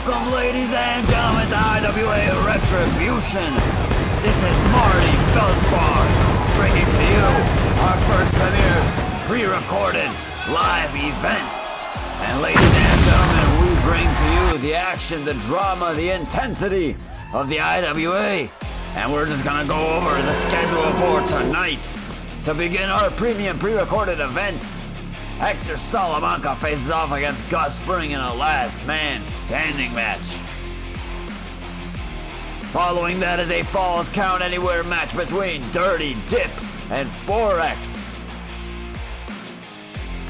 Welcome, ladies and gentlemen, to Iwa Retribution. This is Marty Feldspar bringing to you our first premiere pre-recorded live event. And ladies and gentlemen, we bring to you the action, the drama, the intensity of the IWA. And we're just gonna go over the schedule for tonight. To begin our premium pre-recorded event, Hector Salamanca faces off against Gus Fring in a last man standing match. Following that is a Falls Count Anywhere match between Dirty Dip and Forex.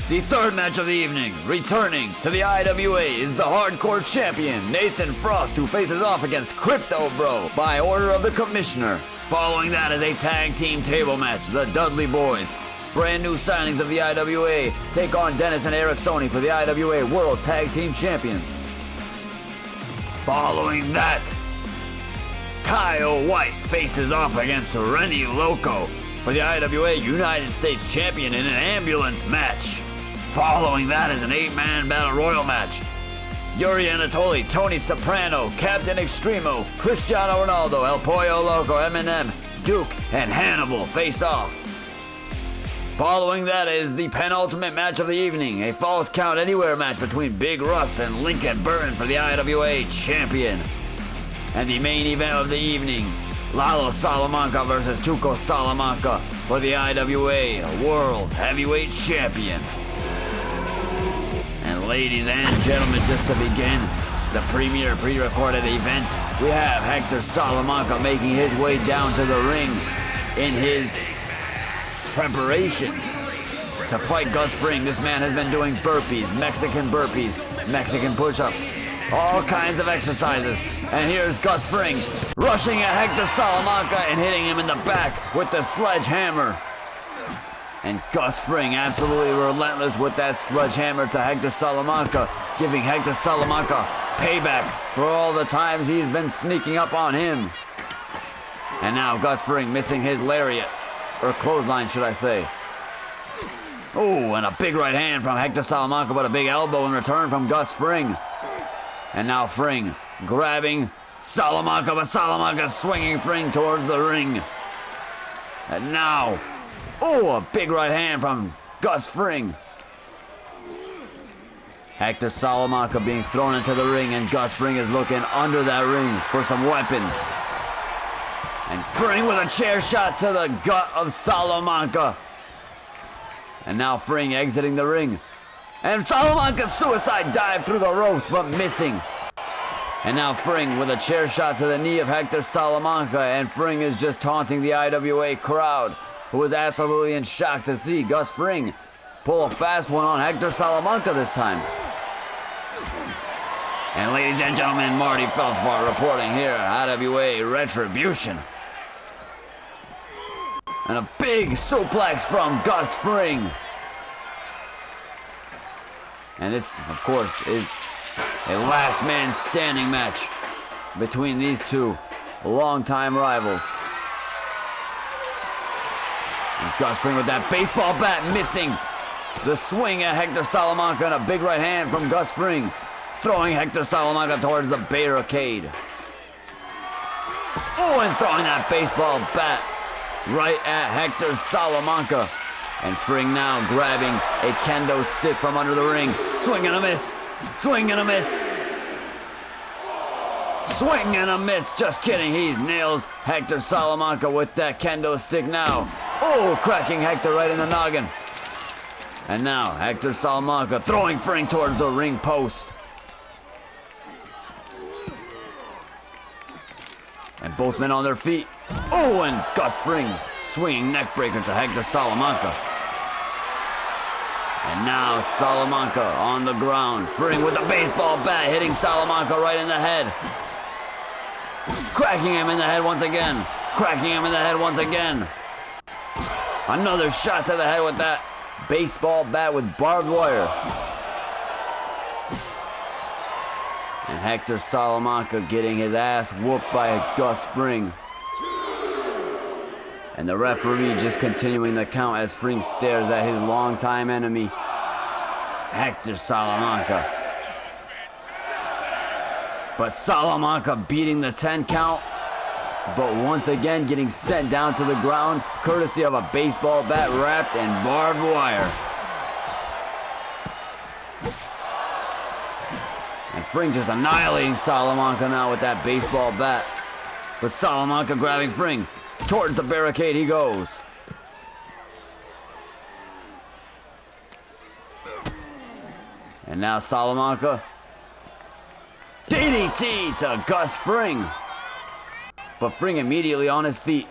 The third match of the evening, returning to the IWA, is the hardcore champion Nathan Frost, who faces off against Crypto Bro by order of the commissioner. Following that is a tag team table match. The Dudley Boyz, brand new signings of the IWA, take on Denis and Erik Soni for the IWA World Tag Team Champions. Following that, Kyle White faces off against Renny Loco for the IWA United States Champion in an ambulance match. Following that is an 8-man Battle Royal match. Yuri Anatoli, Tony Soprano, Captain Extremo, Cristiano Ronaldo, El Pollo Loco, Eminem, Duke, and Hannibal face off. Following that is the penultimate match of the evening, a Falls Count Anywhere match between Big Russ and Lincoln Burton for the IWA Champion. And the main event of the evening, Lalo Salamanca versus Tuco Salamanca for the IWA World Heavyweight Champion. And ladies and gentlemen, just to begin the premier pre-recorded event, we have Hector Salamanca making his way down to the ring in his preparations to fight Gus Fring. This man has been doing burpees, Mexican push-ups, all kinds of exercises. And here's Gus Fring rushing at Hector Salamanca and hitting him in the back with the sledgehammer. And Gus Fring absolutely relentless with that sledgehammer to Hector Salamanca, giving Hector Salamanca payback for all the times he's been sneaking up on him. And now Gus Fring missing his lariat, or clothesline should I say. Oh, and a big right hand from Hector Salamanca, but a big elbow in return from Gus Fring. And now Fring grabbing Salamanca, but Salamanca swinging Fring towards the ring. And now, oh, a big right hand from Gus Fring. Hector Salamanca being thrown into the ring, and Gus Fring is looking under that ring for some weapons. And Fring with a chair shot to the gut of Salamanca. And now Fring exiting the ring. And Salamanca's suicide dive through the ropes, but missing. And now Fring with a chair shot to the knee of Hector Salamanca, and Fring is just taunting the IWA crowd, who was absolutely in shock to see Gus Fring pull a fast one on Hector Salamanca this time. And ladies and gentlemen, Marty Feldspar reporting here at IWA Retribution. And a big suplex from Gus Fring. And this, of course, is a last man standing match between these two longtime rivals. And Gus Fring with that baseball bat missing the swing at Hector Salamanca, and a big right hand from Gus Fring, throwing Hector Salamanca towards the barricade. Oh, and throwing that baseball bat right at Hector Salamanca. And Fring now grabbing a kendo stick from under the ring. Swing and a miss. Swing and a miss. Swing and a miss. Just kidding. He nails Hector Salamanca with that kendo stick now. Oh, cracking Hector right in the noggin. And now Hector Salamanca throwing Fring towards the ring post. And both men on their feet. Oh, and Gus Fring swinging neckbreaker to Hector Salamanca. And now Salamanca on the ground. Fring with a baseball bat hitting Salamanca right in the head. Cracking him in the head once again. Cracking him in the head once again. Another shot to the head with that baseball bat with barbed wire. And Hector Salamanca getting his ass whooped by Gus Fring. And the referee just continuing the count as Fring stares at his longtime enemy, Hector Salamanca. But Salamanca beating the 10 count, but once again getting sent down to the ground courtesy of a baseball bat wrapped in barbed wire. And Fring just annihilating Salamanca now with that baseball bat. But Salamanca grabbing Fring. Towards the barricade he goes. And now Salamanca. DDT to Gus Fring. But Fring immediately on his feet.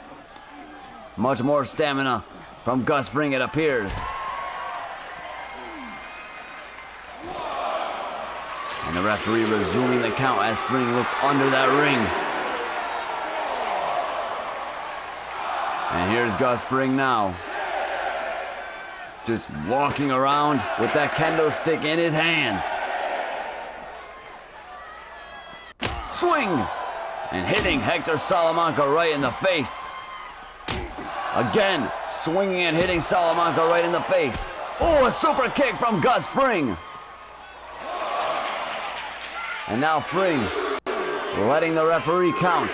Much more stamina from Gus Fring, it appears. And the referee resuming the count as Fring looks under that ring. And here's Gus Fring now. Just walking around with that kendo stick in his hands. Swing! And hitting Hector Salamanca right in the face. Again, swinging and hitting Salamanca right in the face. Oh, a super kick from Gus Fring. And now Fring letting the referee count.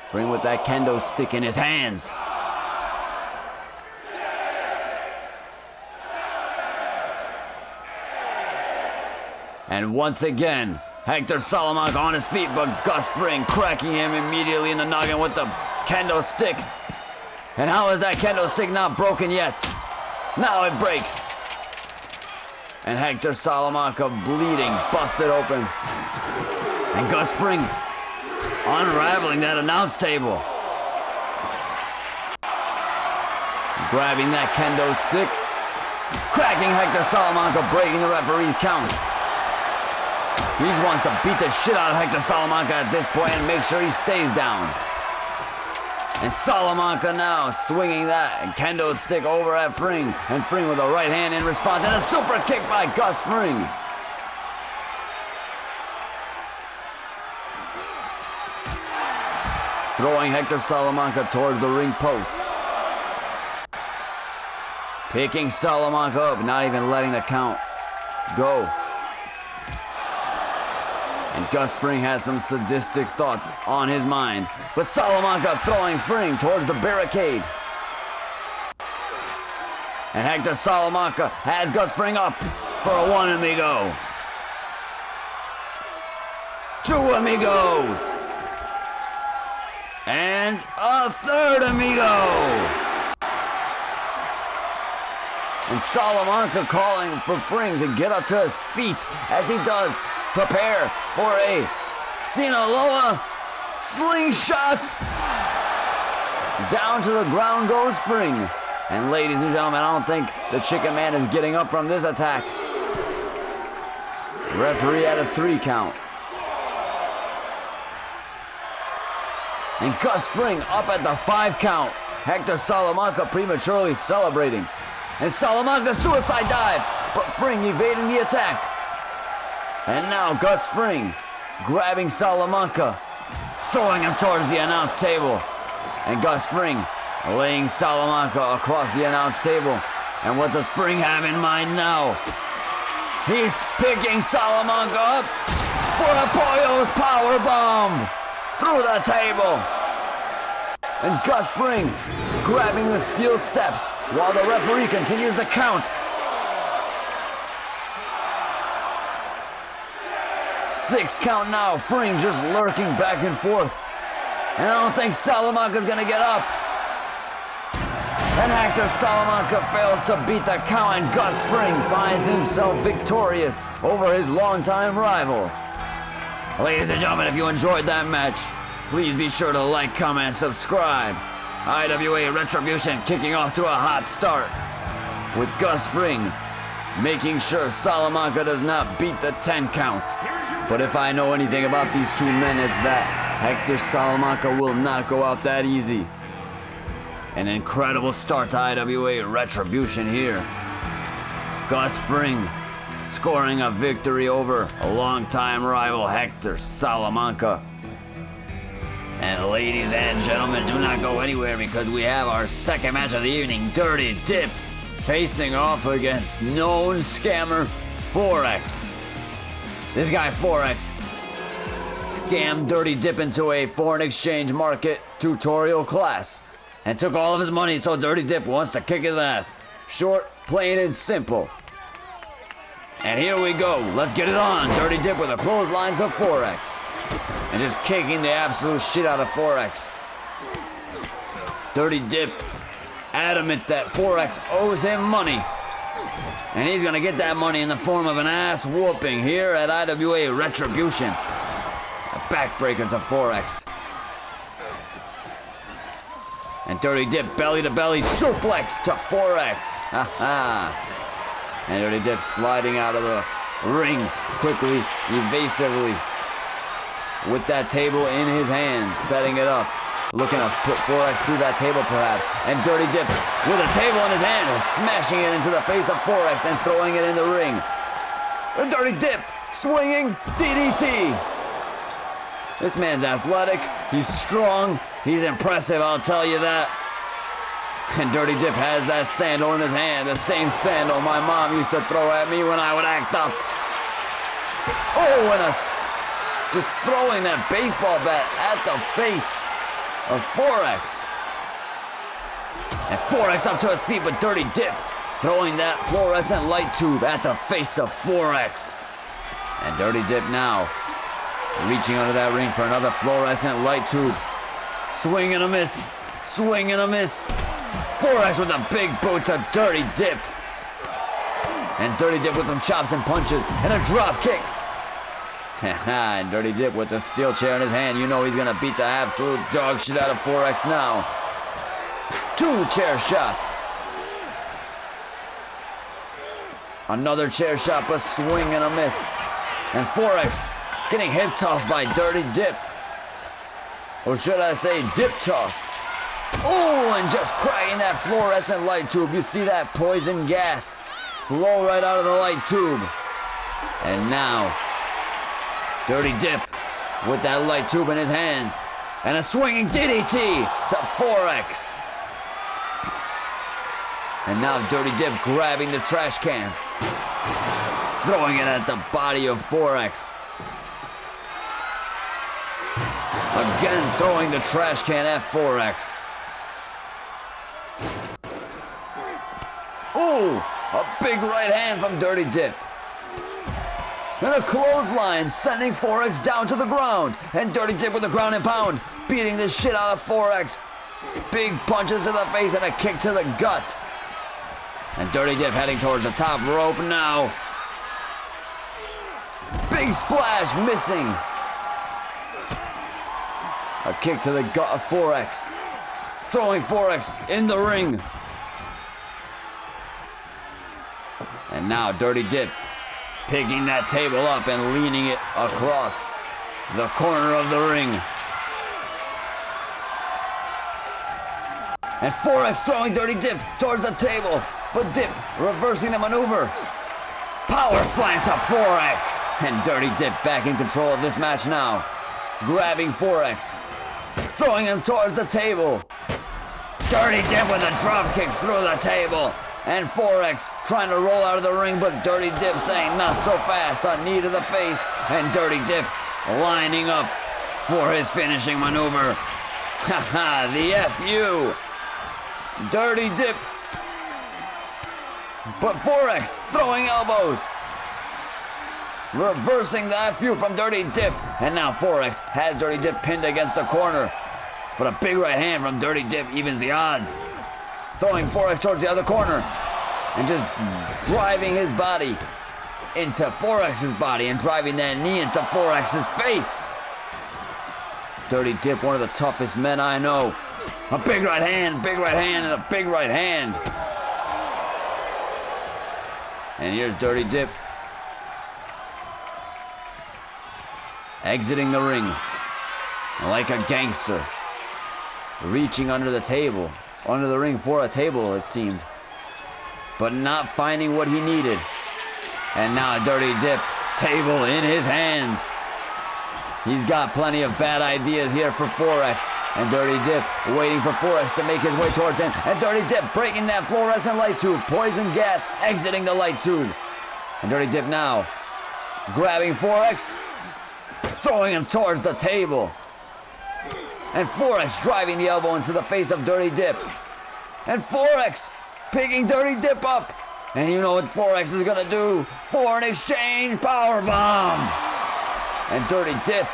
Fring with that kendo stick in his hands. And once again, Hector Salamanca on his feet, but Gus Fring cracking him immediately in the noggin with the kendo stick. And how is that kendo stick not broken yet? Now it breaks. And Hector Salamanca bleeding, busted open. And Gus Fring unraveling that announce table. Grabbing that kendo stick. Cracking Hector Salamanca, breaking the referee's count. He just wants to beat the shit out of Hector Salamanca at this point and make sure he stays down. And Salamanca now swinging that kendo stick over at Fring. And Fring with a right hand in response. And a super kick by Gus Fring. Throwing Hector Salamanca towards the ring post. Picking Salamanca up, not even letting the count go. And Gus Fring has some sadistic thoughts on his mind. But Salamanca throwing Fring towards the barricade. And Hector Salamanca has Gus Fring up for a one amigo. Two amigos. And a third amigo. And Salamanca calling for Fring to get up to his feet as he does prepare for a Sinaloa slingshot. Down to the ground goes Fring. And ladies and gentlemen, I don't think the Chicken Man is getting up from this attack. Referee at a 3 count. And Gus Fring up at the 5 count. Hector Salamanca prematurely celebrating. And Salamanca suicide dive, but Fring evading the attack. And now Gus Fring grabbing Salamanca, throwing him towards the announce table. And Gus Fring laying Salamanca across the announce table. And what does Fring have in mind now? He's picking Salamanca up for a Pollo's powerbomb through the table. And Gus Fring grabbing the steel steps while the referee continues the count. 6 count now. Fring just lurking back and forth. And I don't think Salamanca's gonna get up. And Hector Salamanca fails to beat the count, and Gus Fring finds himself victorious over his longtime rival. Ladies and gentlemen, if you enjoyed that match, please be sure to like, comment, subscribe. Iwa Retribution kicking off to a hot start with Gus Fring making sure Salamanca does not beat the 10 count. But if I know anything about these two men, it's that Hector Salamanca will not go out that easy. An incredible start to Iwa Retribution here. Gus Fring scoring a victory over a longtime rival Hector Salamanca. And ladies and gentlemen, do not go anywhere because we have our second match of the evening. Dirty Dip facing off against known scammer Forex. This guy Forex scammed Dirty Dip into a foreign exchange market tutorial class and took all of his money, so Dirty Dip wants to kick his ass. Short, plain, and simple. And here we go. Let's get it on. Dirty Dip with a clothesline to Forex. And just kicking the absolute shit out of Forex. Dirty Dip adamant that Forex owes him money. And he's gonna get that money in the form of an ass whooping here at Iwa Retribution. A backbreaker to Forex. And Dirty Dip belly to belly suplex to Forex. And Dirty Dip sliding out of the ring quickly, evasively, with that table in his hands, setting it up, looking to put Forex through that table perhaps. And Dirty Dip with a table in his hand, smashing it into the face of Forex and throwing it in the ring. And Dirty Dip swinging DDT. This man's athletic, he's strong, he's impressive, I'll tell you that. And Dirty Dip has that sandal in his hand, the same sandal my mom used to throw at me when I would act up. Oh, and just throwing that baseball bat at the face of Forex. And Forex up to his feet, but Dirty Dip throwing that fluorescent light tube at the face of Forex. And Dirty Dip now reaching under that ring for another fluorescent light tube. Swing and a miss. Swing and a miss. Forex with a big boot to Dirty Dip. And Dirty Dip with some chops and punches and a drop kick. And Dirty Dip with the steel chair in his hand. You know he's gonna beat the absolute dog shit out of Forex now. 2 chair shots. Another chair shot, but swing and a miss. And Forex getting hip tossed by Dirty Dip. Or should I say dip tossed. Oh, and just cracking that fluorescent light tube. You see that poison gas flow right out of the light tube. And now, Dirty Dip with that light tube in his hands. And a swinging DDT to Forex. And now Dirty Dip grabbing the trash can. Throwing it at the body of Forex. Again throwing the trash can at Forex. Ooh, a big right hand from Dirty Dip. And a clothesline sending Forex down to the ground. And Dirty Dip with a ground and pound, beating the shit out of Forex. Big punches to the face and a kick to the gut. And Dirty Dip heading towards the top rope now. Big splash, missing. A kick to the gut of Forex. Throwing Forex in the ring. And now Dirty Dip picking that table up and leaning it across the corner of the ring. And Forex throwing Dirty Dip towards the table, but Dip reversing the maneuver. Power slam to Forex. And Dirty Dip back in control of this match now. Grabbing Forex, throwing him towards the table. Dirty Dip with a drop kick through the table. And Forex trying to roll out of the ring, but Dirty Dip saying not so fast, a knee to the face. And Dirty Dip lining up for his finishing maneuver. Haha, the FU. Dirty Dip. But Forex throwing elbows. Reversing the FU from Dirty Dip. And now Forex has Dirty Dip pinned against the corner. But a big right hand from Dirty Dip evens the odds. Throwing Forex towards the other corner. And just driving his body into Forex's body and driving that knee into Forex's face. Dirty Dip, one of the toughest men I know. A big right hand, and a big right hand. And here's Dirty Dip exiting the ring like a gangster, reaching under the table, under the ring for a table it seemed, but not finding what he needed. And now Dirty Dip, table in his hands. He's got plenty of bad ideas here for Forex. And Dirty Dip waiting for Forex to make his way towards him. And Dirty Dip breaking that fluorescent light tube. Poison gas exiting the light tube. And Dirty Dip now grabbing Forex, throwing him towards the table. And Forex driving the elbow into the face of Dirty Dip. And Forex picking Dirty Dip up. And you know what Forex is gonna do? Foreign exchange powerbomb. And Dirty Dip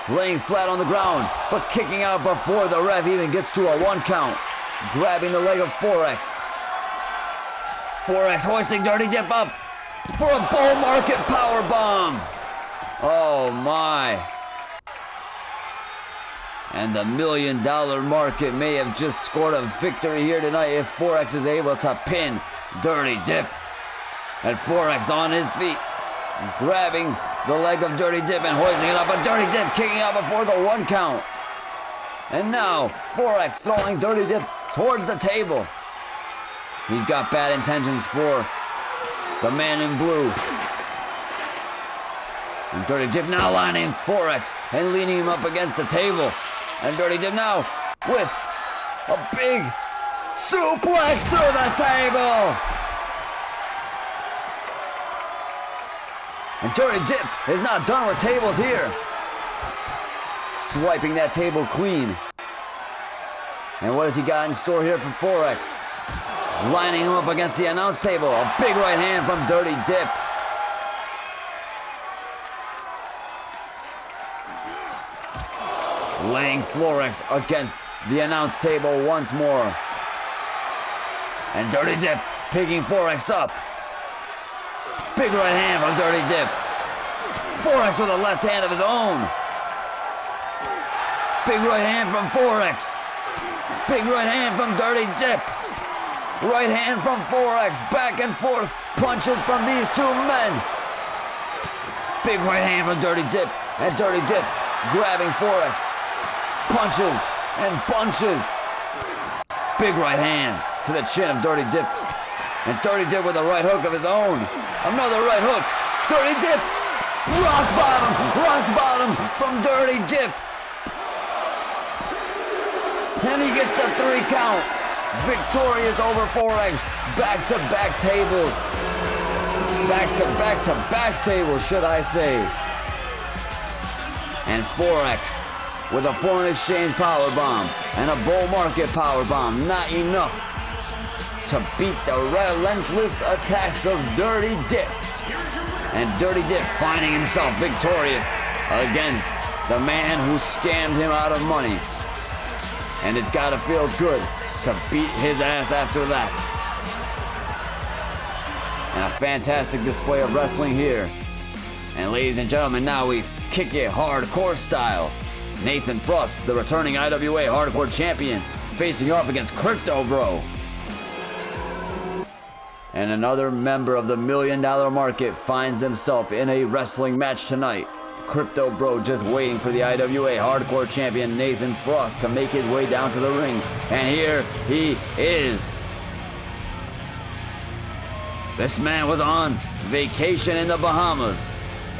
laying flat on the ground, but kicking out before the ref even gets to a 1 count. Grabbing the leg of Forex. Forex hoisting Dirty Dip up for a bull market powerbomb. Oh my. And the $1 million market may have just scored a victory here tonight if Forex is able to pin Dirty Dip. And Forex on his feet, grabbing the leg of Dirty Dip and hoisting it up, but Dirty Dip kicking out before the 1 count. And now Forex throwing Dirty Dip towards the table. He's got bad intentions for the man in blue. And Dirty Dip now lining Forex and leaning him up against the table. And Dirty Dip now with a big suplex through the table. And Dirty Dip is not done with tables here. Swiping that table clean. And what has he got in store here for Forex? Lining him up against the announce table. A big right hand from Dirty Dip. Laying Forex against the announce table once more. And Dirty Dip picking Forex up. Big right hand from Dirty Dip. Forex with a left hand of his own. Big right hand from Forex. Big right hand from Dirty Dip. Right hand from Forex. Back and forth punches from these two men. Big right hand from Dirty Dip. And Dirty Dip grabbing Forex. Punches and bunches. Big right hand to the chin of Dirty Dip. And Dirty Dip with a right hook of his own. Another right hook. Dirty Dip. Rock bottom from Dirty Dip. And he gets a 3 count. Victorious over Forex. Back-to-back tables. Back tables, should I say. And Forex with a foreign exchange powerbomb and a bull market powerbomb. Not enough to beat the relentless attacks of Dirty Dip. And Dirty Dip finding himself victorious against the man who scammed him out of money. And it's gotta feel good to beat his ass after that. And a fantastic display of wrestling here. And ladies and gentlemen, now we kick it hardcore style. Nathan Frost, the returning IWA Hardcore Champion, facing off against Crypto Bro. And another member of the $1 million market finds himself in a wrestling match tonight. Crypto Bro just waiting for the IWA Hardcore Champion Nathan Frost to make his way down to the ring. And here he is. This man was on vacation in the Bahamas,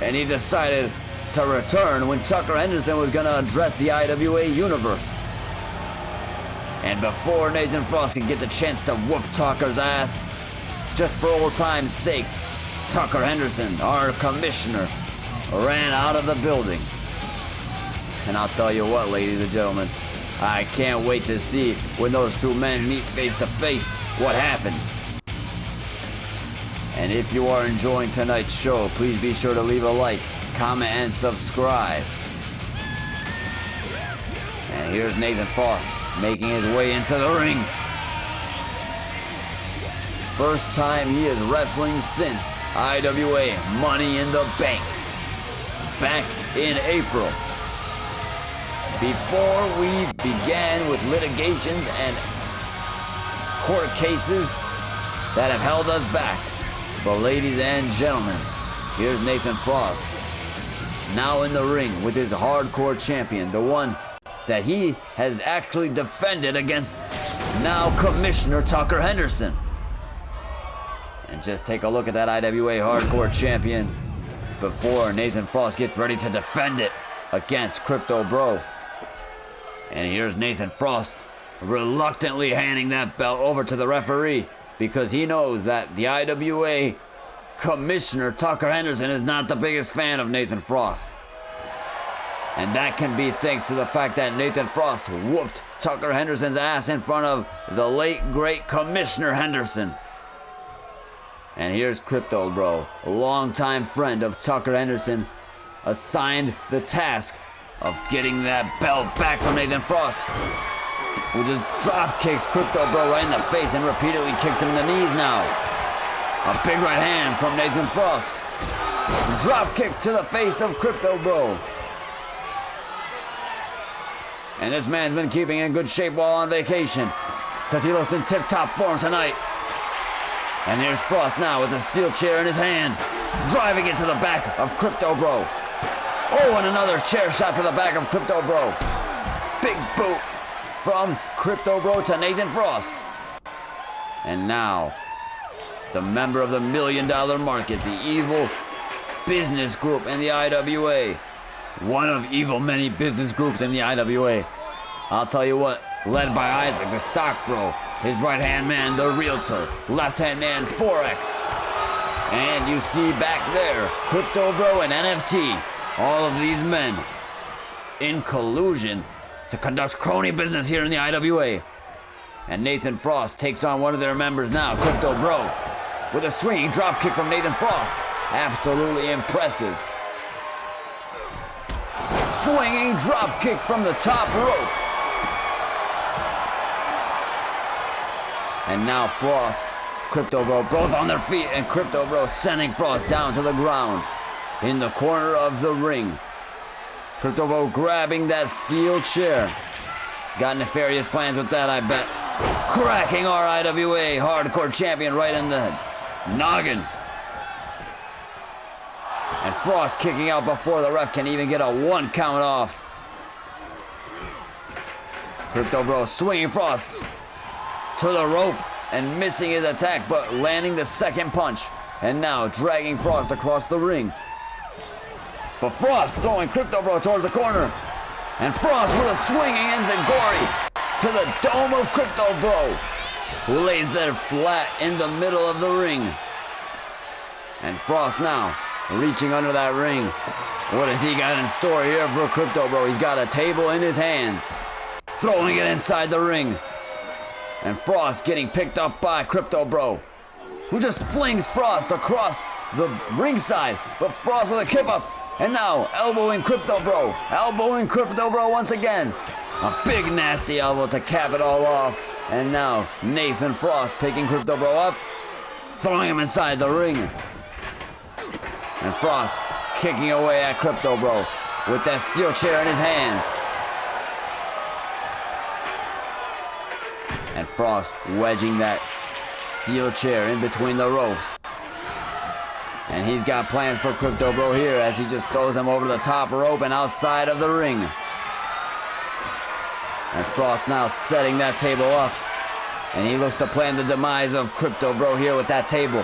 and he decided to return when Tucker Henderson was going to address the IWA Universe. And before Nathan Frost could get the chance to whoop Tucker's ass, just for old time's sake, Tucker Henderson, our commissioner, ran out of the building. And I'll tell you what, ladies and gentlemen, I can't wait to see when those two men meet face to face what happens. And if you are enjoying tonight's show, please be sure to leave a like, comment, and subscribe. And here's Nathan Frost making his way into the ring. First time he is wrestling since IWA Money in the Bank back in April. Before we began with litigations and court cases that have held us back. But ladies and gentlemen, here's Nathan Frost, now in the ring with his hardcore champion, the one that he has actually defended against now Commissioner Tucker Henderson. And just take a look at that IWA Hardcore Champion before Nathan Frost gets ready to defend it against Crypto Bro. And here's Nathan Frost reluctantly handing that belt over to the referee because he knows that the IWA Commissioner Tucker Henderson is not the biggest fan of Nathan Frost. And that can be thanks to the fact that Nathan Frost whooped Tucker Henderson's ass in front of the late, great Commissioner Henderson. And here's Crypto Bro, a longtime friend of Tucker Henderson, assigned the task of getting that belt back from Nathan Frost, who just drop kicks Crypto Bro right in the face and repeatedly kicks him in the knees now. A big right hand from Nathan Frost. Drop kick to the face of Crypto Bro. And this man's been keeping in good shape while on vacation, because he looked in tip-top form tonight. And here's Frost now with a steel chair in his hand, driving it to the back of Crypto Bro. Oh, and another chair shot to the back of Crypto Bro. Big boot from Crypto Bro to Nathan Frost. And now, the member of the $1 Million Market, the evil business group in the IWA. One of evil many business groups in the IWA. I'll tell you what, led by Isaac, the stock bro, his right-hand man, the realtor, left-hand man, Forex. And you see back there, Crypto Bro and NFT. All of these men in collusion to conduct crony business here in the IWA. And Nathan Frost takes on one of their members now, Crypto Bro, with a swinging drop kick from Nathan Frost. Absolutely impressive. Swinging drop kick from the top rope. And now Frost, Crypto Bro, both on their feet, and Crypto Bro sending Frost down to the ground in the corner of the ring. Crypto Bro grabbing that steel chair. Got nefarious plans with that, I bet. Cracking our IWA hardcore champion right in the noggin. And Frost kicking out before the ref can even get a 1 count off. Crypto Bro swinging Frost to the rope and missing his attack, but landing the second punch. And now dragging Frost across the ring. But Frost throwing Crypto Bro towards the corner. And Frost with a swinging enziguri to the dome of Crypto Bro, who lays there flat in the middle of the ring. And Frost now reaching under that ring. What has he got in store here for Crypto Bro? He's got a table in his hands, throwing it inside the ring. And Frost getting picked up by Crypto Bro, who just flings Frost across the ringside. But Frost with a kip up, and now elbowing Crypto Bro. Elbowing Crypto Bro once again. A big nasty elbow to cap it all off. And now Nathan Frost picking Crypto Bro up, throwing him inside the ring. And Frost kicking away at Crypto Bro with that steel chair in his hands. And Frost wedging that steel chair in between the ropes. And he's got plans for Crypto Bro here as he just throws him over the top rope and outside of the ring. And Frost now setting that table up. And he looks to plan the demise of Crypto Bro here with that table.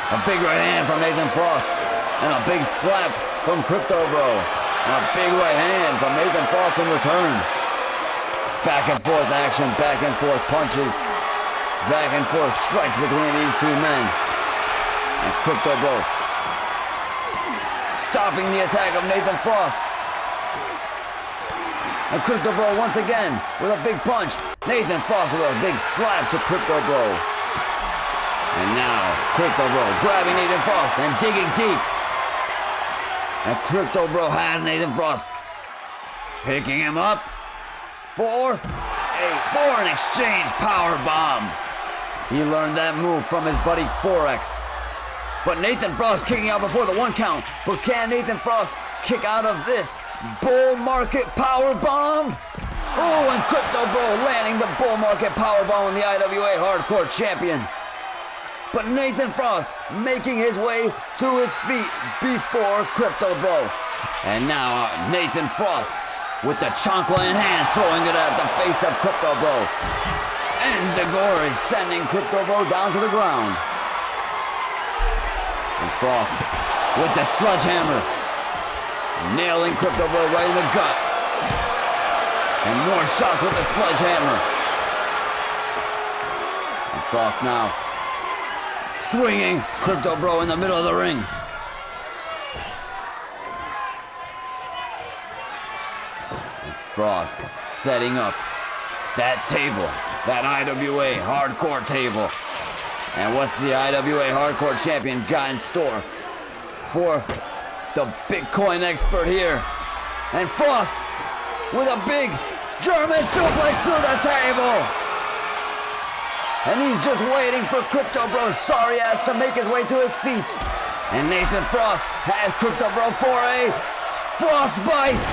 A big right hand from Nathan Frost. And a big slap from Crypto Bro. And a big right hand from Nathan Frost in return. Back and forth action, back and forth punches. Back and forth strikes between these two men. And Crypto Bro stopping the attack of Nathan Frost. And Crypto Bro once again with a big punch. Nathan Frost with a big slap to Crypto Bro. And now Crypto Bro grabbing Nathan Frost and digging deep. And Crypto Bro has Nathan Frost, picking him up for an exchange power bomb. He learned that move from his buddy Forex. But Nathan Frost kicking out before the 1 count. But can Nathan Frost kick out of this bull market power bomb? Oh, and Crypto Bro landing the bull market power bomb on the IWA hardcore champion. But Nathan Frost making his way to his feet before Crypto Bro. And now Nathan Frost with the chancla in hand, throwing it at the face of Crypto Bro. And Zagor is sending Crypto Bro down to the ground. And Frost with the sledgehammer, nailing Crypto Bro right in the gut. And more shots with the sledgehammer. And Frost now swinging Crypto Bro in the middle of the ring. Frost setting up that table, that IWA hardcore table. And what's the IWA hardcore champion got in store for the Bitcoin expert here? And Frost with a big German suplex through the table. And he's just waiting for Crypto Bro's sorry ass to make his way to his feet. And Nathan Frost has Crypto Bro for a frostbite.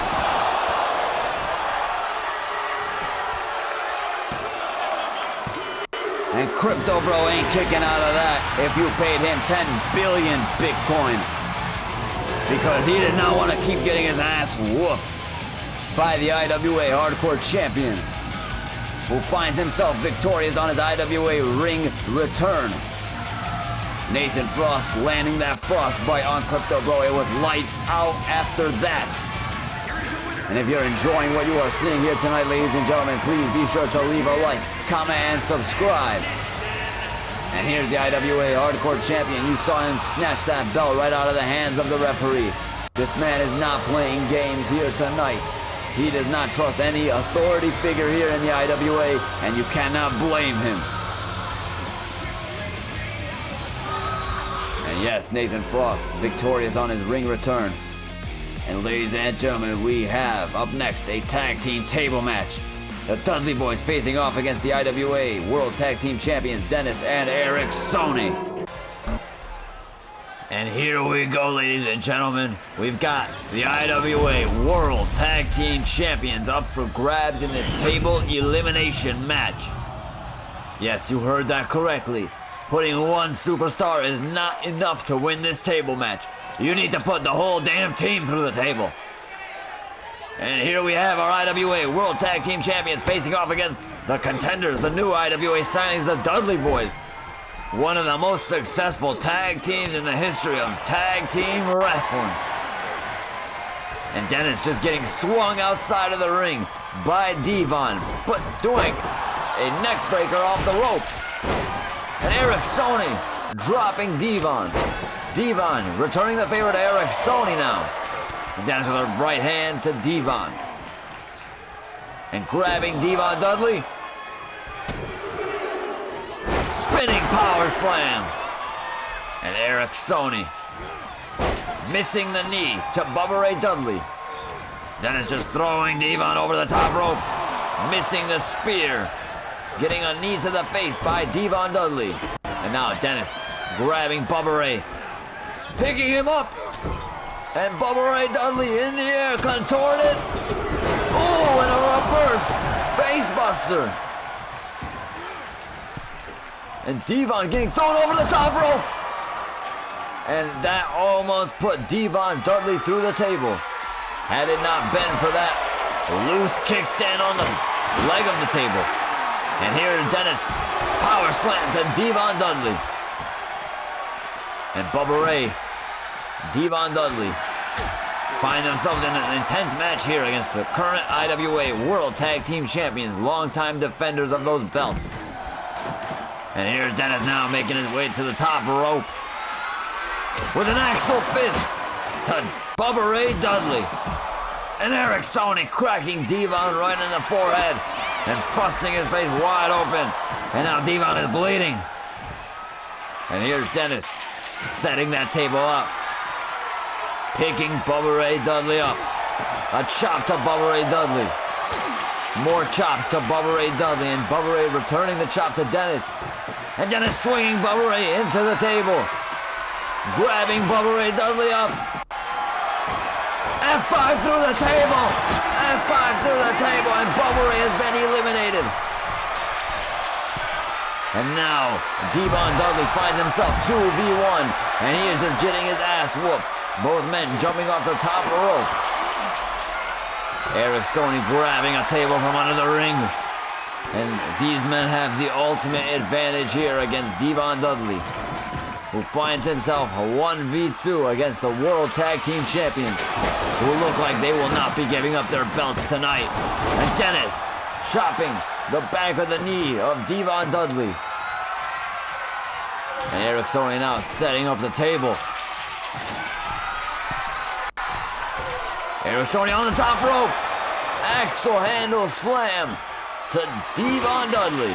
And Crypto Bro ain't kicking out of that if you paid him 10 billion Bitcoin. Because he did not want to keep getting his ass whooped by the IWA Hardcore Champion, who finds himself victorious on his IWA ring return. Nathan Frost landing that frostbite on Crypto Bro. It was lights out after that. And if you're enjoying what you are seeing here tonight, ladies and gentlemen, please be sure to leave a like, comment, and subscribe. And here's the IWA Hardcore Champion. You saw him snatch that belt right out of the hands of the referee. This man is not playing games here tonight. He does not trust any authority figure here in the IWA, and you cannot blame him. And yes, Nathan Frost, victorious on his ring return. And ladies and gentlemen, we have up next a tag team table match. The Dudley Boyz facing off against the IWA World Tag Team Champions Denis and Erik Soni. And here we go, ladies and gentlemen. We've got the IWA World Tag Team Champions up for grabs in this table elimination match. Yes, you heard that correctly. Putting one superstar is not enough to win this table match. You need to put the whole damn team through the table. And here we have our IWA World Tag Team Champions facing off against the contenders, the new IWA signings, the Dudley Boyz. One of the most successful tag teams in the history of tag team wrestling. And Denis just getting swung outside of the ring by Devon, but doing a neck breaker off the rope. And Erik Soni dropping Devon. Devon returning the favor to Erik Soni now. And Denis with a right hand to Devon. And grabbing Devon Dudley. Spinning power slam. And Erik Soni missing the knee to Bubba Ray Dudley. Denis just throwing Devon over the top rope. Missing the spear. Getting a knee to the face by Devon Dudley. And now Denis grabbing Bubba Ray. Picking him up. And Bubba Ray Dudley in the air, contorted. Oh, and a reverse face buster. And Devon getting thrown over the top rope. And that almost put Devon Dudley through the table. Had it not been for that loose kickstand on the leg of the table. And here's Denis, power slam to Devon Dudley. And Bubba Ray, Devon Dudley find themselves in an intense match here against the current IWA World Tag Team Champions, longtime defenders of those belts. And here's Denis now making his way to the top rope with an axle fist to Bubba Ray Dudley. And Erik Soni cracking Devon right in the forehead and busting his face wide open. And now Devon is bleeding. And here's Denis setting that table up. Picking Bubba Ray Dudley up. A chop to Bubba Ray Dudley. More chops to Bubba Ray Dudley, and Bubba Ray returning the chop to Denis. And Denis swinging Bubba Ray into the table. Grabbing Bubba Ray Dudley up. F5 through the table. F5 through the table, and Bubba Ray has been eliminated. And now, Devon Dudley finds himself 2v1, and he is just getting his ass whooped. Both men jumping off the top rope. Erik Soni grabbing a table from under the ring. And these men have the ultimate advantage here against Devon Dudley, who finds himself 1v2 against the World Tag Team Champions, who look like they will not be giving up their belts tonight. And Denis chopping the back of the knee of Devon Dudley. And Erik Soni now setting up the table. Erik Soni on the top rope. Axle handle slam to Devon Dudley.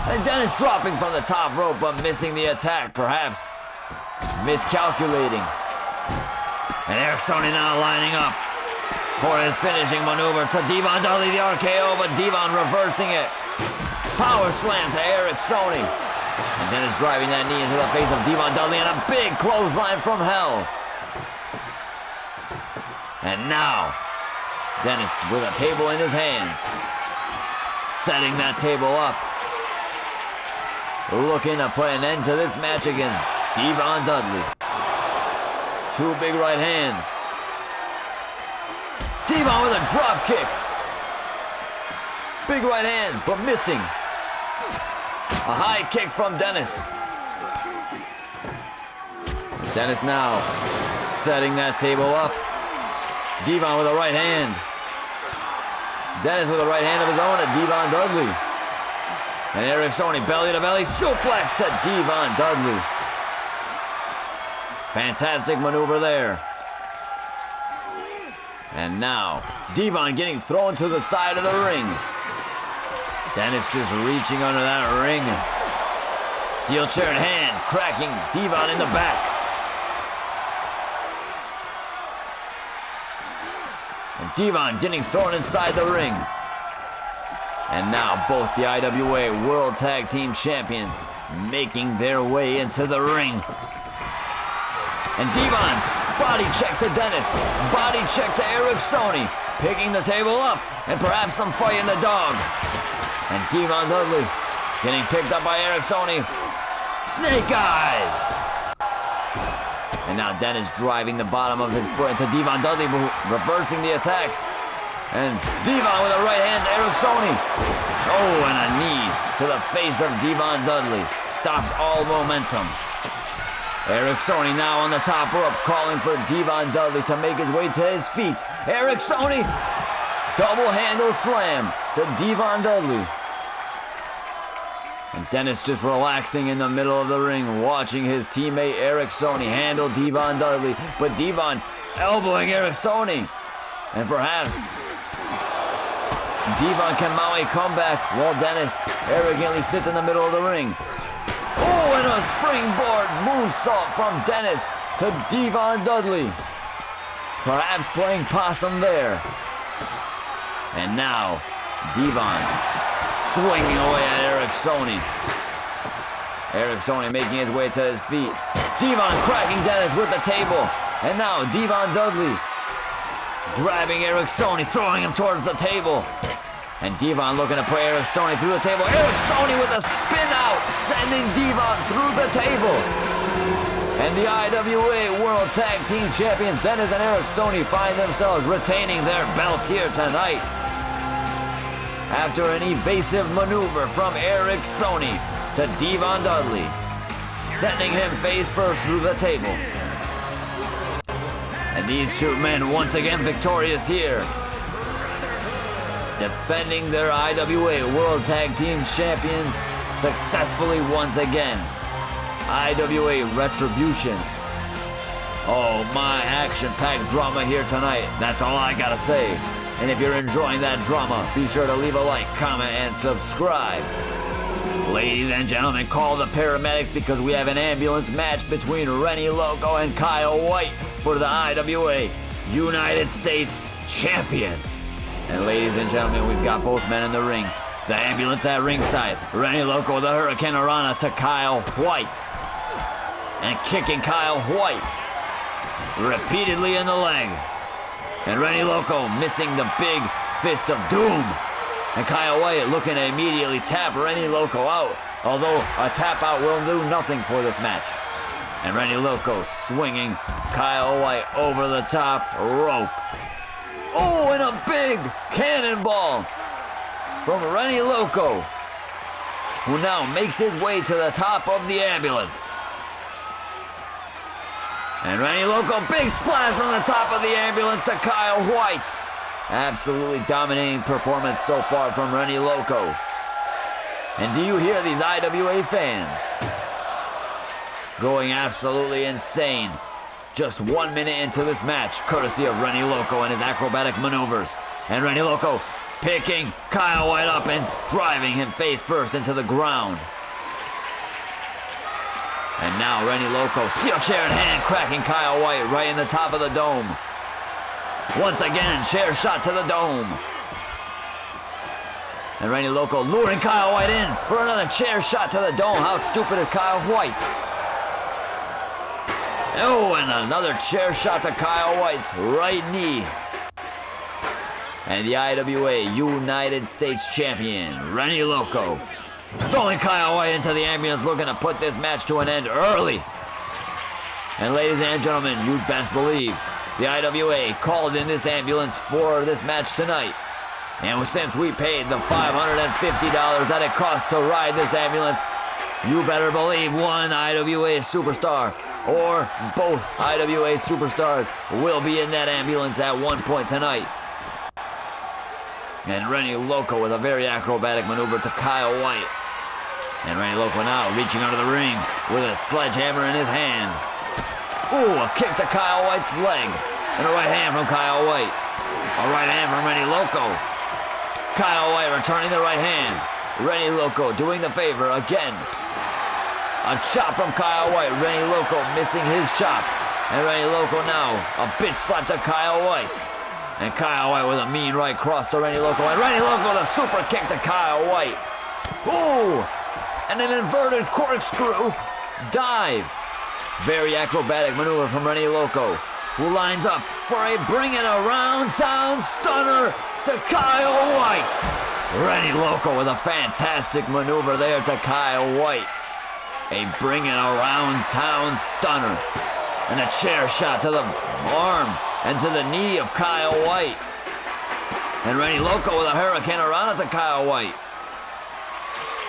And Denis dropping from the top rope, but missing the attack, perhaps miscalculating. And Erik Soni now lining up for his finishing maneuver to Devon Dudley, the RKO, but Devon reversing it. Power slam to Erik Soni. And Denis driving that knee into the face of Devon Dudley, and a big clothesline from hell. And now, Denis with a table in his hands, setting that table up. Looking to put an end to this match against Devon Dudley. Two big right hands. Devon with a drop kick. Big right hand, but missing. A high kick from Denis. Denis now setting that table up. Devon with a right hand. Denis with a right hand of his own at Devon Dudley. And Erik Soni belly to belly suplex to Devon Dudley. Fantastic maneuver there. And now, Devon getting thrown to the side of the ring. Denis just reaching under that ring. Steel chair in hand, cracking Devon in the back. And Devon getting thrown inside the ring. And now both the IWA World Tag Team Champions making their way into the ring. And Devon's body check to Denis. Body check to Erik Soni. Picking the table up. And perhaps some fight in the dog. And Devon Dudley getting picked up by Erik Soni. Snake eyes! And now Denis driving the bottom of his foot into Devon Dudley, reversing the attack. And Devon with a right hand to Erik Soni. Oh, and a knee to the face of Devon Dudley. Stops all momentum. Erik Soni now on the top rope, calling for Devon Dudley to make his way to his feet. Erik Soni, double handle slam to Devon Dudley. And Denis just relaxing in the middle of the ring, watching his teammate Erik Soni handle Devon Dudley. But Devon elbowing Erik Soni. And perhaps Devon can mount a comeback while Denis arrogantly sits in the middle of the ring. Oh, and a springboard moonsault from Denis to Devon Dudley. Perhaps playing possum there. And now, Devon swinging away at Erik Soni. Erik Soni making his way to his feet. Devon cracking Denis with the table. And now Devon Dudley grabbing Erik Soni, throwing him towards the table. And Devon looking to put Erik Soni through the table. Erik Soni with a spin out, sending Devon through the table. And the IWA World Tag Team Champions Denis and Erik Soni find themselves retaining their belts here tonight. After an evasive maneuver from Erik Soni to Devon Dudley, sending him face first through the table. And these two men once again victorious here, defending their IWA World Tag Team Champions successfully once again. IWA Retribution. Oh, my action-packed drama here tonight. That's all I gotta say. And if you're enjoying that drama, be sure to leave a like, comment, and subscribe. Ladies and gentlemen, call the paramedics because we have an ambulance match between Renny Loco and Kyle White for the IWA United States Champion. And ladies and gentlemen, we've got both men in the ring. The ambulance at ringside. Renny Loco, the Hurricane Rana to Kyle White. And kicking Kyle White repeatedly in the leg. And Renny Loco missing the big fist of doom. And Kyle White looking to immediately tap Renny Loco out. Although a tap out will do nothing for this match. And Renny Loco swinging Kyle White over the top rope. Oh, and a big cannonball from Renny Loco, who now makes his way to the top of the ambulance. And Renny Loco, big splash from the top of the ambulance to Kyle White. Absolutely dominating performance so far from Renny Loco. And do you hear these IWA fans? Going absolutely insane. Just 1 minute into this match, courtesy of Renny Loco and his acrobatic maneuvers. And Renny Loco picking Kyle White up and driving him face first into the ground. And now Renny Loco, steel chair in hand, cracking Kyle White right in the top of the dome. Once again, chair shot to the dome. And Renny Loco luring Kyle White in for another chair shot to the dome. How stupid is Kyle White? Oh, and another chair shot to Kyle White's right knee. And the IWA United States Champion, Renny Loco, throwing Kyle White into the ambulance, looking to put this match to an end early. And ladies and gentlemen, you'd best believe the IWA called in this ambulance for this match tonight. And since we paid the $550 that it costs to ride this ambulance, you better believe one IWA superstar or both IWA superstars will be in that ambulance at one point tonight. And Renny Loco with a very acrobatic maneuver to Kyle White. And Renny Loco now reaching under the ring with a sledgehammer in his hand. Ooh, a kick to Kyle White's leg. And a right hand from Kyle White. A right hand from Renny Loco. Kyle White returning the right hand. Renny Loco doing the favor again. A chop from Kyle White. Renny Loco missing his chop. And Renny Loco now a bitch slap to Kyle White. And Kyle White with a mean right cross to Renny Loco. And Renny Loco with a super kick to Kyle White. Ooh! And an inverted corkscrew dive. Very acrobatic maneuver from Renny Loco, who lines up for a bring it around town stunner to Kyle White. Renny Loco with a fantastic maneuver there to Kyle White. A bring it around town stunner. And a chair shot to the arm and to the knee of Kyle White. And Renny Loco with a hurricane around to Kyle White.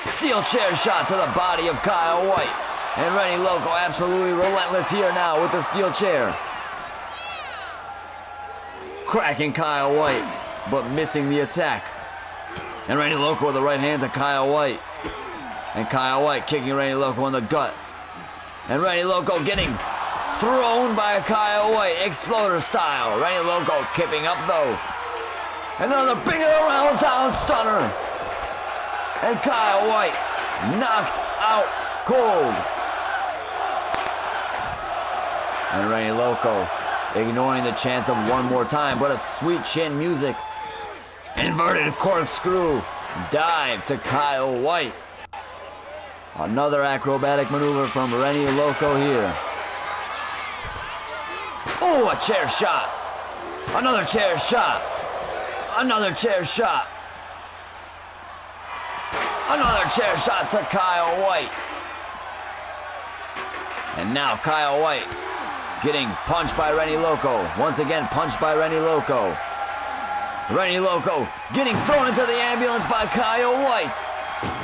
Steel chair shot to the body of Kyle White. And Renny Loco absolutely relentless here now with the steel chair. Cracking Kyle White, but missing the attack. And Renny Loco with the right hand to Kyle White. And Kyle White kicking Renny Loco in the gut. And Renny Loco getting thrown by Kyle White, exploder style. Renny Loco kipping up though. Another bring it around town stunner. And Kyle White knocked out cold. And Renny Loco ignoring the chance of one more time, but a sweet chin music. Inverted corkscrew dive to Kyle White. Another acrobatic maneuver from Renny Loco here. Oh, a chair shot. Another chair shot. Another chair shot. Another chair shot to Kyle White. And now Kyle White getting punched by Renny Loco. Once again punched by Renny Loco. Renny Loco getting thrown into the ambulance by Kyle White,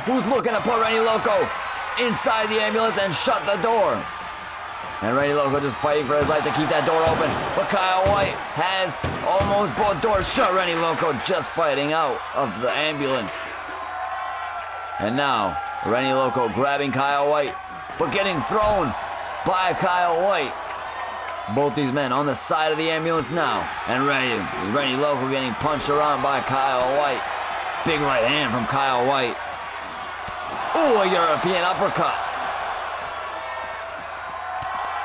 who's looking to put Renny Loco inside the ambulance and shut the door. And Renny Loco just fighting for his life to keep that door open. But Kyle White has almost both doors shut. Renny Loco just fighting out of the ambulance. And now, Renny Loco grabbing Kyle White, but getting thrown by Kyle White. Both these men on the side of the ambulance now. And Renny Loco getting punched around by Kyle White. Big right hand from Kyle White. Ooh, a European uppercut.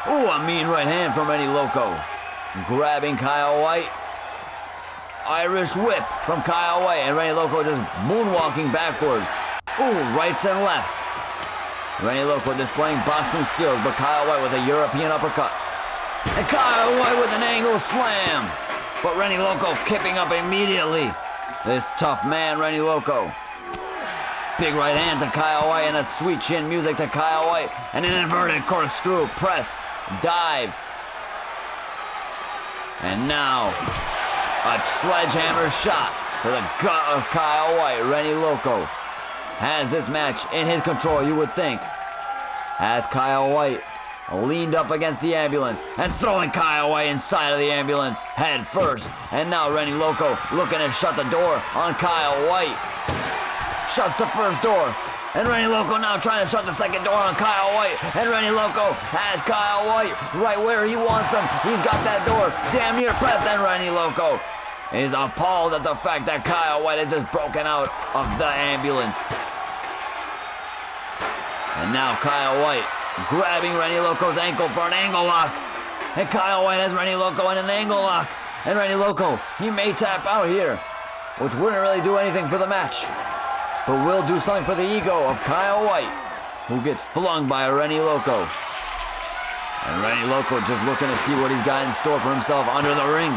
Ooh, a mean right hand from Renny Loco. Grabbing Kyle White. Irish whip from Kyle White. And Renny Loco just moonwalking backwards. Ooh, rights and lefts. Renny Loco displaying boxing skills, but Kyle White with a European uppercut. And Kyle White with an angle slam. But Renny Loco kipping up immediately. This tough man, Renny Loco. Big right hand to Kyle White and a sweet chin music to Kyle White. And an inverted corkscrew press, dive. And now, a sledgehammer shot to the gut of Kyle White. Renny Loco has this match in his control, you would think. As Kyle White leaned up against the ambulance and throwing Kyle White inside of the ambulance head first. And now Renny Loco looking to shut the door on Kyle White. Shuts the first door. And Renny Loco now trying to shut the second door on Kyle White. And Renny Loco has Kyle White right where he wants him. He's got that door damn near pressed. And Renny Loco is appalled at the fact that Kyle White has just broken out of the ambulance. And now Kyle White grabbing Renny Loco's ankle for an angle lock. And Kyle White has Renny Loco in an angle lock. And Renny Loco, he may tap out here, which wouldn't really do anything for the match, but will do something for the ego of Kyle White, who gets flung by Renny Loco. And Renny Loco just looking to see what he's got in store for himself under the ring.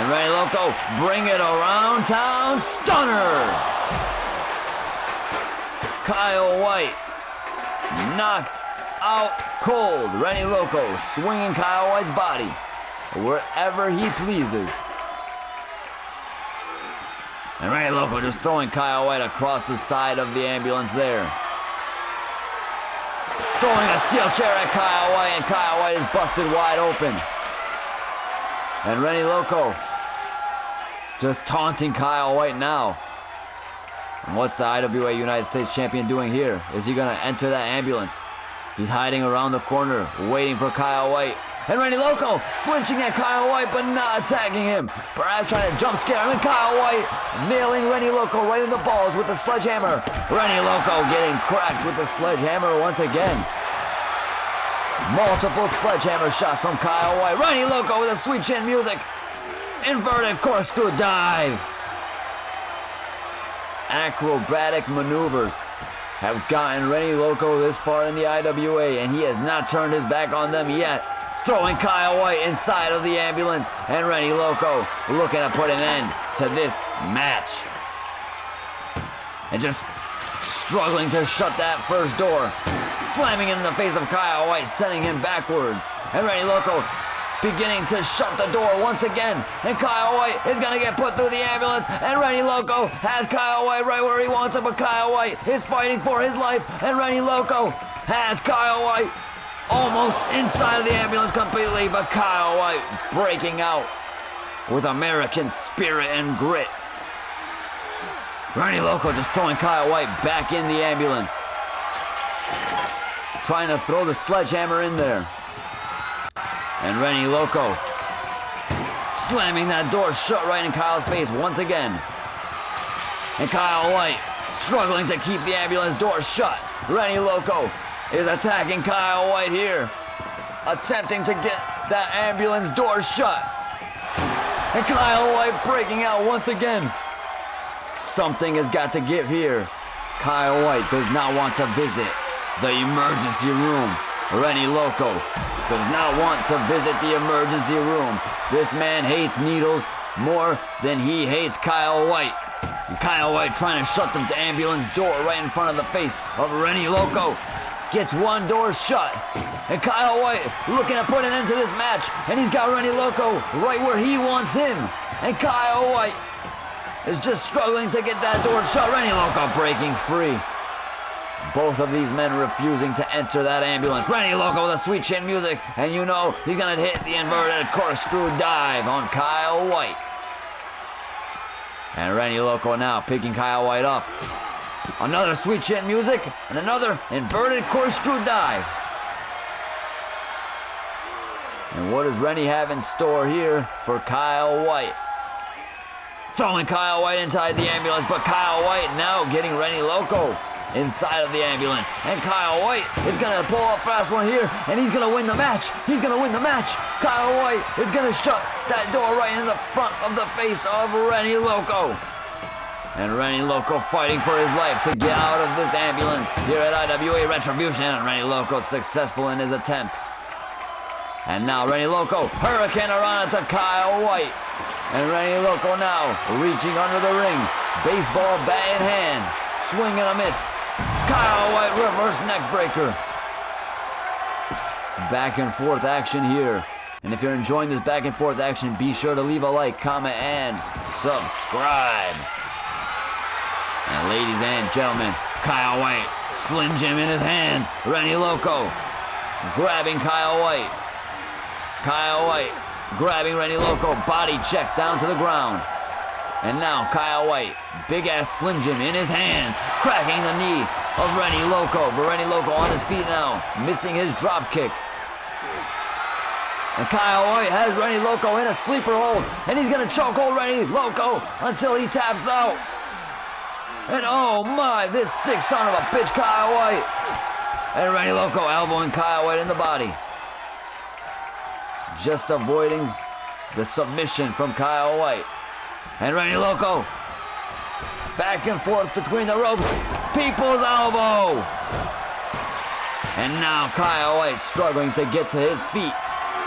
And Renny Loco, bring it around town, stunner! Kyle White knocked out cold. Renny Loco swinging Kyle White's body wherever he pleases. And Renny Loco just throwing Kyle White across the side of the ambulance there. Throwing a steel chair at Kyle White, and Kyle White is busted wide open. And Renny Loco just taunting Kyle White now. And what's the IWA United States Champion doing here? Is he gonna enter that ambulance? He's hiding around the corner, waiting for Kyle White. And Renny Loco flinching at Kyle White, but not attacking him. Perhaps trying to jump scare him. And Kyle White nailing Renny Loco right in the balls with the sledgehammer. Renny Loco getting cracked with the sledgehammer once again. Multiple sledgehammer shots from Kyle White. Renny Loco with a sweet chin music. Inverted corkscrew dive. Acrobatic maneuvers have gotten Renny Loco this far in the IWA, and he has not turned his back on them yet. Throwing Kyle White inside of the ambulance, and Renny Loco looking to put an end to this match. And just struggling to shut that first door. Slamming it in the face of Kyle White, sending him backwards. And Renny Loco beginning to shut the door once again. And Kyle White is going to get put through the ambulance. And Renny Loco has Kyle White right where he wants him. But Kyle White is fighting for his life. And Renny Loco has Kyle White almost inside of the ambulance completely. But Kyle White breaking out with American spirit and grit. Renny Loco just throwing Kyle White back in the ambulance. Trying to throw the sledgehammer in there. And Renny Loco slamming that door shut right in Kyle's face once again. And Kyle White struggling to keep the ambulance door shut. Renny Loco is attacking Kyle White here, attempting to get that ambulance door shut. And Kyle White breaking out once again. Something has got to give here. Kyle White does not want to visit the emergency room. Renny Loco does not want to visit the emergency room. This man hates needles more than he hates Kyle White. And Kyle White trying to shut the ambulance door right in front of the face of Renny Loco. Gets one door shut. And Kyle White looking to put an end to this match. And he's got Renny Loco right where he wants him. And Kyle White is just struggling to get that door shut. Renny Loco breaking free. Both of these men refusing to enter that ambulance. Renny Loco with a sweet chin music, and you know he's gonna hit the inverted corkscrew dive on Kyle White. And Renny Loco now picking Kyle White up. Another sweet chin music, and another inverted corkscrew dive. And what does Renny have in store here for Kyle White? Throwing Kyle White inside the ambulance, but Kyle White now getting Renny Loco inside of the ambulance. And Kyle White is going to pull a fast one here, and he's going to win the match. He's going to win the match. Kyle White is going to shut that door right in the front of the face of Renny Loco. And Renny Loco fighting for his life to get out of this ambulance here at Iwa Retribution. And Renny Loco successful in his attempt. And now Renny Loco, Hurricane Rana to Kyle White. And Renny Loco now reaching under the ring, baseball bat in hand, swing and a miss. Kyle White reverse neck breaker. Back and forth action here. And if you're enjoying this back and forth action, be sure to leave a like, comment, and subscribe. And ladies and gentlemen, Kyle White, Slim Jim in his hand. Renny Loco grabbing Kyle White. Kyle White grabbing Renny Loco, body check down to the ground. And now Kyle White, big ass Slim Jim in his hands, cracking the knee of Renny Loco. But Renny Loco on his feet now, missing his drop kick. And Kyle White has Renny Loco in a sleeper hold, and he's gonna chokehold Renny Loco until he taps out. And oh my, this sick son of a bitch, Kyle White. And Renny Loco elbowing Kyle White in the body. Just avoiding the submission from Kyle White. And Renny Loco, back and forth between the ropes, people's elbow. And now Kyle White struggling to get to his feet.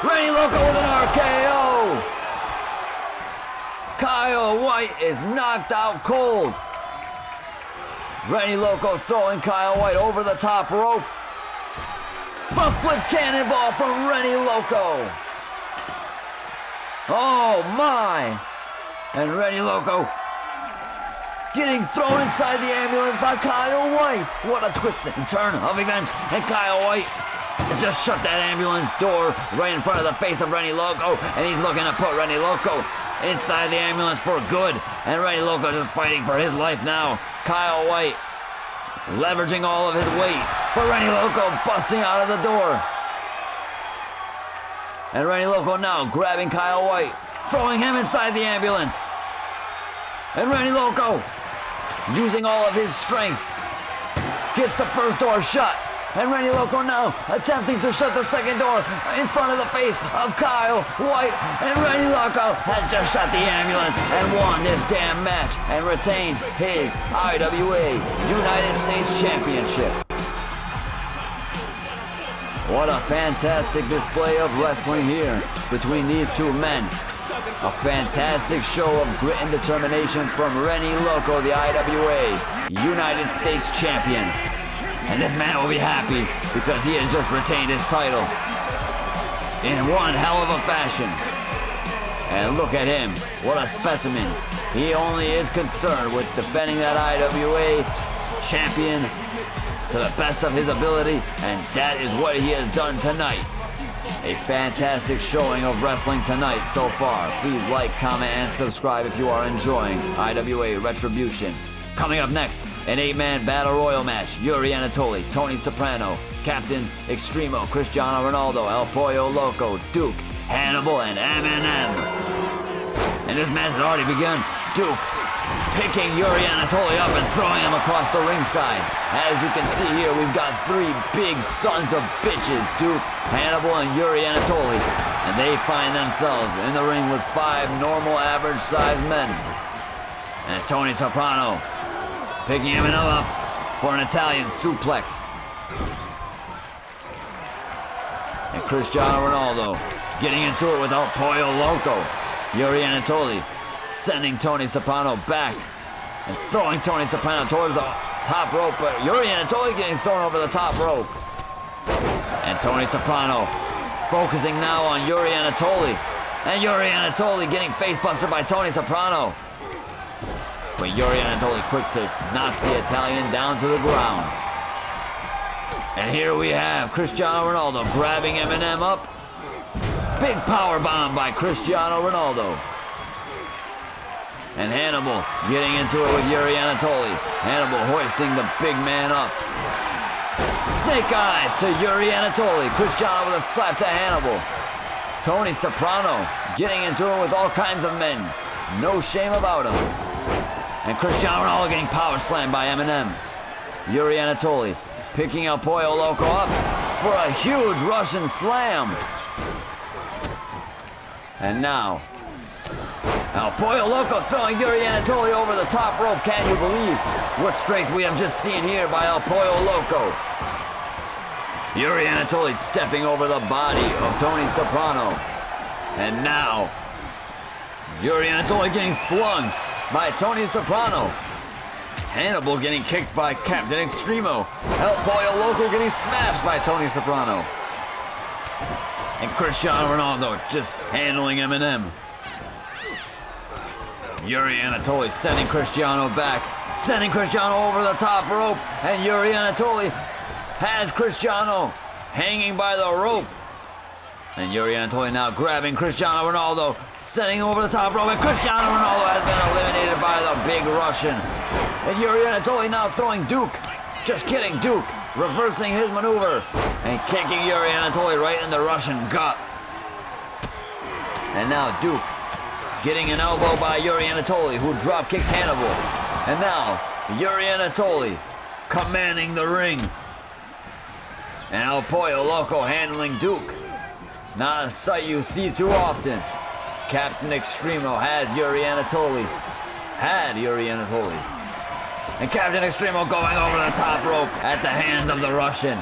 Renny Loco with an RKO. Kyle White is knocked out cold. Renny Loco throwing Kyle White over the top rope. Front flip cannonball from Renny Loco. Oh my! And Renny Loco getting thrown inside the ambulance by Kyle White. What a twist and turn of events. And Kyle White just shut that ambulance door right in front of the face of Renny Loco. And he's looking to put Renny Loco inside the ambulance for good. And Renny Loco just fighting for his life now. Kyle White leveraging all of his weight. But Renny Loco busting out of the door. And Renny Loco now grabbing Kyle White, throwing him inside the ambulance. And Renny Loco, using all of his strength, gets the first door shut. And Renny Loco now attempting to shut the second door in front of the face of Kyle White. And Renny Loco has just shut the ambulance and won this damn match and retained his IWA United States Championship. What a fantastic display of wrestling here between these two men. A fantastic show of grit and determination from Renny Loco, the IWA United States Champion. And this man will be happy because he has just retained his title in one hell of a fashion. And look at him, what a specimen. He only is concerned with defending that IWA champion to the best of his ability, and that is what he has done tonight. A fantastic showing of wrestling tonight so far. Please like, comment, and subscribe if you are enjoying IWA Retribution. Coming up next, an 8-man battle royal match. Yuri Anatoli, Tony Soprano, Captain Extremo, Cristiano Ronaldo, El Pollo Loco, Duke, Hannibal, and Eminem. And this match has already begun. Duke picking Yuri Anatoli up and throwing him across the ringside. As you can see here, we've got three big sons of bitches, Duke, Hannibal, and Yuri Anatoli. And they find themselves in the ring with 5 normal average-sized men. And Tony Soprano picking him up for an Italian suplex. And Cristiano Ronaldo getting into it with El Pollo Loco. Yuri Anatoli sending Tony Soprano back and throwing Tony Soprano towards the top rope, but Yuri Anatoli getting thrown over the top rope. And Tony Soprano focusing now on Yuri Anatoli. And Yuri Anatoli getting face busted by Tony Soprano. But Yuri Anatoli quick to knock the Italian down to the ground. And here we have Cristiano Ronaldo grabbing Eminem up. Big power bomb by Cristiano Ronaldo. And Hannibal getting into it with Yuri Anatoli. Hannibal hoisting the big man up. Snake eyes to Yuri Anatoli. Cristiano with a slap to Hannibal. Tony Soprano getting into it with all kinds of men. No shame about him. And Cristiano Ronaldo getting power slammed by Eminem. Yuri Anatoli picking El Pollo Loco up for a huge Russian slam. And now, El Pollo Loco throwing Yuri Anatoli over the top rope. Can you believe what strength we have just seen here by El Pollo Loco? Yuri Anatoli stepping over the body of Tony Soprano. And now, Yuri Anatoli getting flung by Tony Soprano. Hannibal getting kicked by Captain Extremo. El Pollo Loco getting smashed by Tony Soprano. And Cristiano Ronaldo just handling Eminem. Yuri Anatoli sending Cristiano back, sending Cristiano over the top rope, and Yuri Anatoli has Cristiano hanging by the rope. And Yuri Anatoli now grabbing Cristiano Ronaldo, sending him over the top rope, and Cristiano Ronaldo has been eliminated big Russian. And Yuri Anatoly now throwing Duke. Just kidding, Duke reversing his maneuver and kicking Yuri Anatoly right in the Russian gut. And now Duke getting an elbow by Yuri Anatoly, who drop kicks Hannibal. And now Yuri Anatoly commanding the ring. And El Pollo Loco handling Duke. Not a sight you see too often. Captain Extremo had Yuri Anatoly. And Captain Extremo going over the top rope at the hands of the Russian.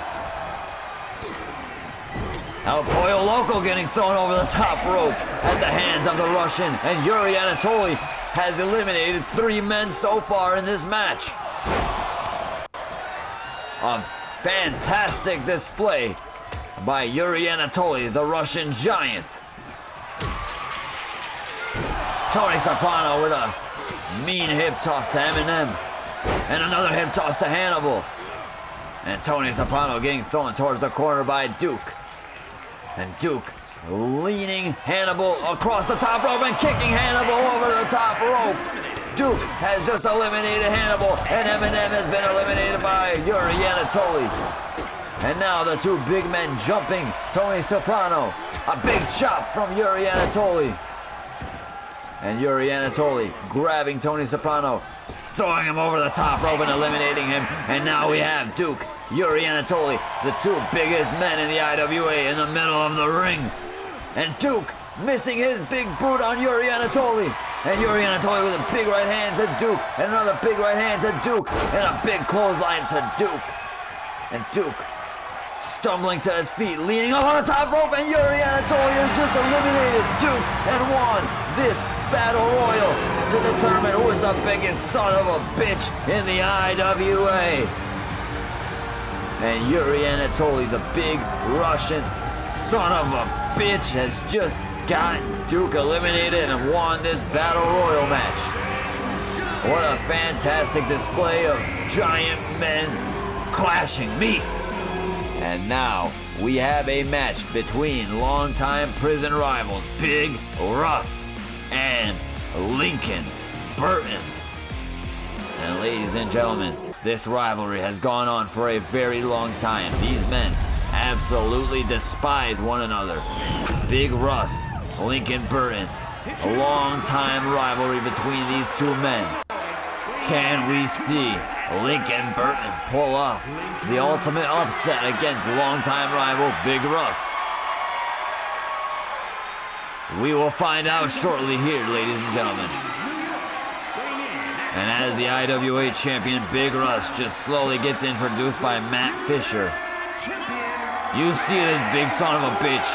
El Pollo Loco getting thrown over the top rope at the hands of the Russian. And Yuri Anatoly has eliminated 3 men so far in this match. A fantastic display by Yuri Anatoly, the Russian giant. Tony Soprano with a mean hip toss to Eminem. And another hip toss to Hannibal. And Tony Soprano getting thrown towards the corner by Duke. And Duke leaning Hannibal across the top rope and kicking Hannibal over the top rope. Duke has just eliminated Hannibal, and Eminem has been eliminated by Yuri Anatoly. And now the 2 big men jumping Tony Soprano. A big chop from Yuri Anatoly. And Yuri Anatoly grabbing Tony Soprano, throwing him over the top rope and eliminating him. And now we have Duke, Yuri Anatoly, the 2 biggest men in the IWA, in the middle of the ring. And Duke missing his big boot on Yuri Anatoly. And Yuri Anatoly with a big right hand to Duke. And another big right hand to Duke. And a big clothesline to Duke. And Duke stumbling to his feet, leaning up on the top rope. And Yuri Anatoly has just eliminated Duke and won this battle royal to determine who is the biggest son of a bitch in the IWA. And Yuri Anatoly, the big Russian son of a bitch, has just got Duke eliminated and won this battle royal match. What a fantastic display of giant men clashing meat. And now we have a match between longtime prison rivals Big Russ and Lincoln Burton. And ladies and gentlemen, this rivalry has gone on for a very long time. These men absolutely despise one another. Big Russ, Lincoln Burton, a long-time rivalry between these 2 men. Can we see Lincoln Burton pull off the ultimate upset against longtime rival Big Russ? We will find out shortly here, ladies and gentlemen. And as the IWA champion, Big Russ just slowly gets introduced by Matt Fisher. You see this big son of a bitch.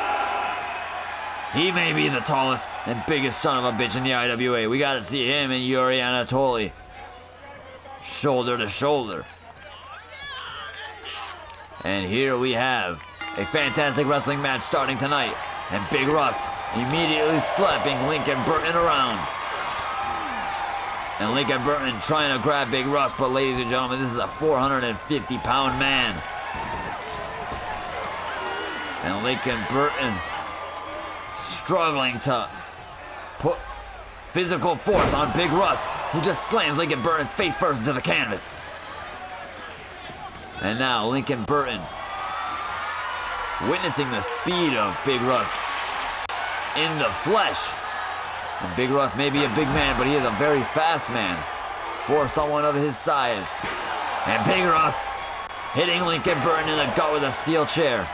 He may be the tallest and biggest son of a bitch in the IWA. We gotta see him and Yuri Anatoly shoulder to shoulder. And here we have a fantastic wrestling match starting tonight. And Big Russ immediately slapping Lincoln Burton around. And Lincoln Burton trying to grab Big Russ, but ladies and gentlemen, this is a 450-pound man. And Lincoln Burton struggling to put physical force on Big Russ, who just slams Lincoln Burton face first into the canvas. And now Lincoln Burton witnessing the speed of Big Russ in the flesh. And Big Russ may be a big man, but he is a very fast man for someone of his size. And Big Russ hitting Lincoln Burton in the gut with a steel chair.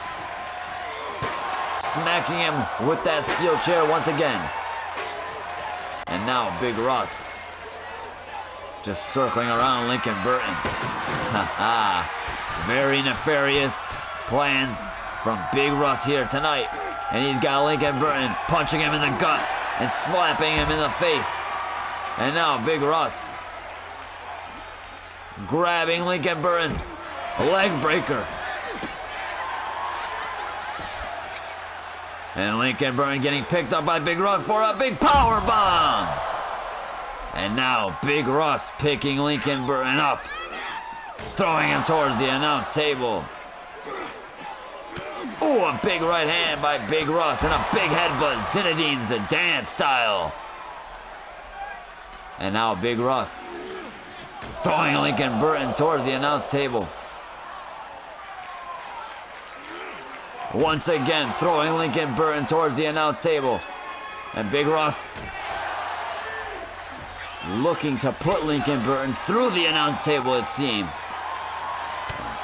Smacking him with that steel chair once again. And now Big Russ just circling around Lincoln Burton. Very nefarious plans from Big Russ here tonight. And he's got Lincoln Burton punching him in the gut and slapping him in the face. And now Big Russ grabbing Lincoln Burton. A leg breaker. And Lincoln Burton getting picked up by Big Russ for a big power bomb. And now Big Russ picking Lincoln Burton up, throwing him towards the announce table. Ooh, a big right hand by Big Russ and a big headbutt, Zinedine Zidane style. And now Big Russ throwing Lincoln Burton towards the announce table. Once again, throwing Lincoln Burton towards the announce table. And Big Russ looking to put Lincoln Burton through the announce table, it seems.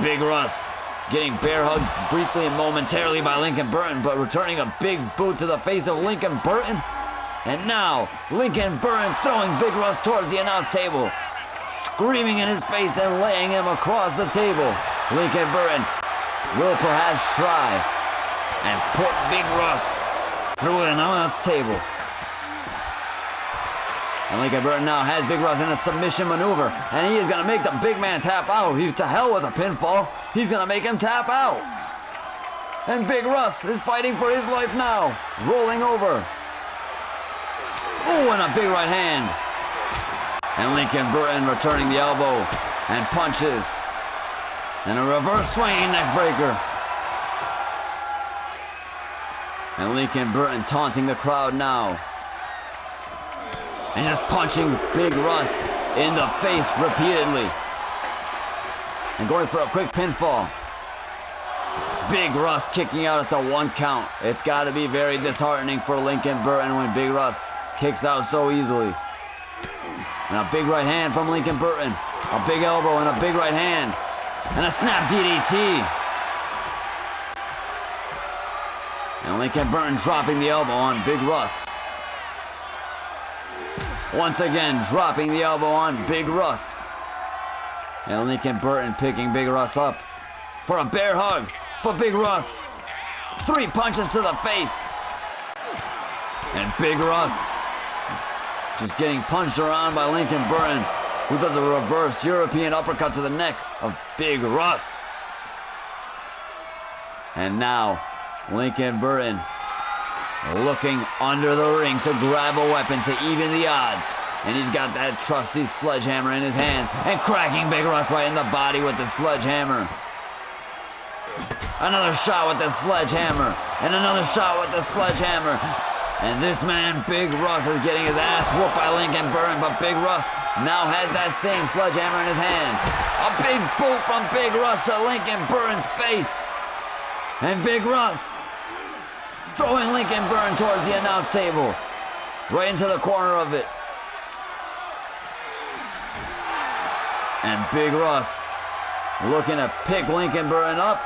Big Russ getting bear hugged briefly and momentarily by Lincoln Burton, but returning a big boot to the face of Lincoln Burton. And now, Lincoln Burton throwing Big Russ towards the announce table, screaming in his face and laying him across the table. Lincoln Burton will perhaps try and put Big Russ through an announce table. And Lincoln Burton now has Big Russ in a submission maneuver, and he is going to make the big man tap out. He's to hell with a pinfall. He's going to make him tap out. And Big Russ is fighting for his life now, rolling over. Ooh, and a big right hand. And Lincoln Burton returning the elbow and punches. And a reverse swinging neck breaker. And Lincoln Burton taunting the crowd now. And just punching Big Russ in the face repeatedly. And going for a quick pinfall. Big Russ kicking out at the 1 count. It's got to be very disheartening for Lincoln Burton when Big Russ kicks out so easily. And a big right hand from Lincoln Burton. A big elbow and a big right hand. And a snap DDT. And Lincoln Burton dropping the elbow on Big Russ. Once again, dropping the elbow on Big Russ. And Lincoln Burton picking Big Russ up for a bear hug. But Big Russ, 3 punches to the face. And Big Russ just getting punched around by Lincoln Burton, who does a reverse European uppercut to the neck of Big Russ. And now, Lincoln Burton looking under the ring to grab a weapon to even the odds. And he's got that trusty sledgehammer in his hands and cracking Big Russ right in the body with the sledgehammer. Another shot with the sledgehammer and another shot with the sledgehammer. And this man, Big Russ, is getting his ass whooped by Lincoln Burton, but Big Russ now has that same sledgehammer in his hand. A big boot from Big Russ to Lincoln Burton's face. And Big Russ throwing Lincoln Burton towards the announce table, right into the corner of it. And Big Russ looking to pick Lincoln Burton up,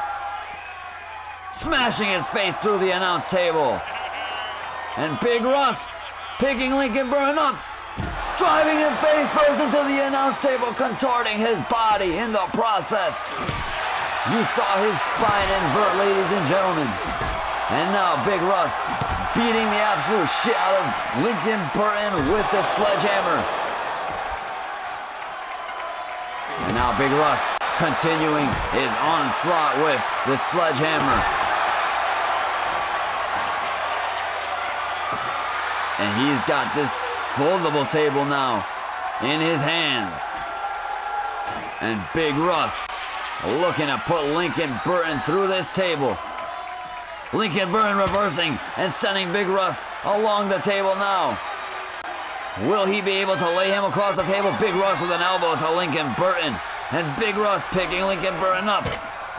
smashing his face through the announce table. And Big Russ picking Lincoln Burton up, driving him face first into the announce table, contorting his body in the process. You saw his spine invert, ladies and gentlemen. And now Big Russ beating the absolute shit out of Lincoln Burton with the sledgehammer. And now Big Russ continuing his onslaught with the sledgehammer. And he's got this foldable table now in his hands. And Big Russ looking to put Lincoln Burton through this table. Lincoln Burton reversing and sending Big Russ along the table now. Will he be able to lay him across the table? Big Russ with an elbow to Lincoln Burton. And Big Russ picking Lincoln Burton up,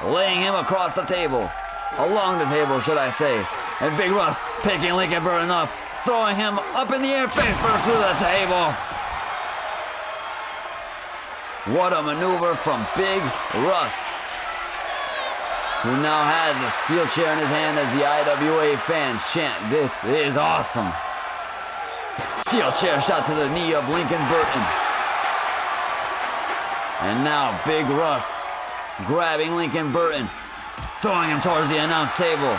laying him across the table. Along the table, should I say. And Big Russ picking Lincoln Burton up, throwing him up in the air face first through the table. What a maneuver from Big Russ, who now has a steel chair in his hand as the IWA fans chant, "This is awesome." Steel chair shot to the knee of Lincoln Burton. And now Big Russ grabbing Lincoln Burton, throwing him towards the announce table.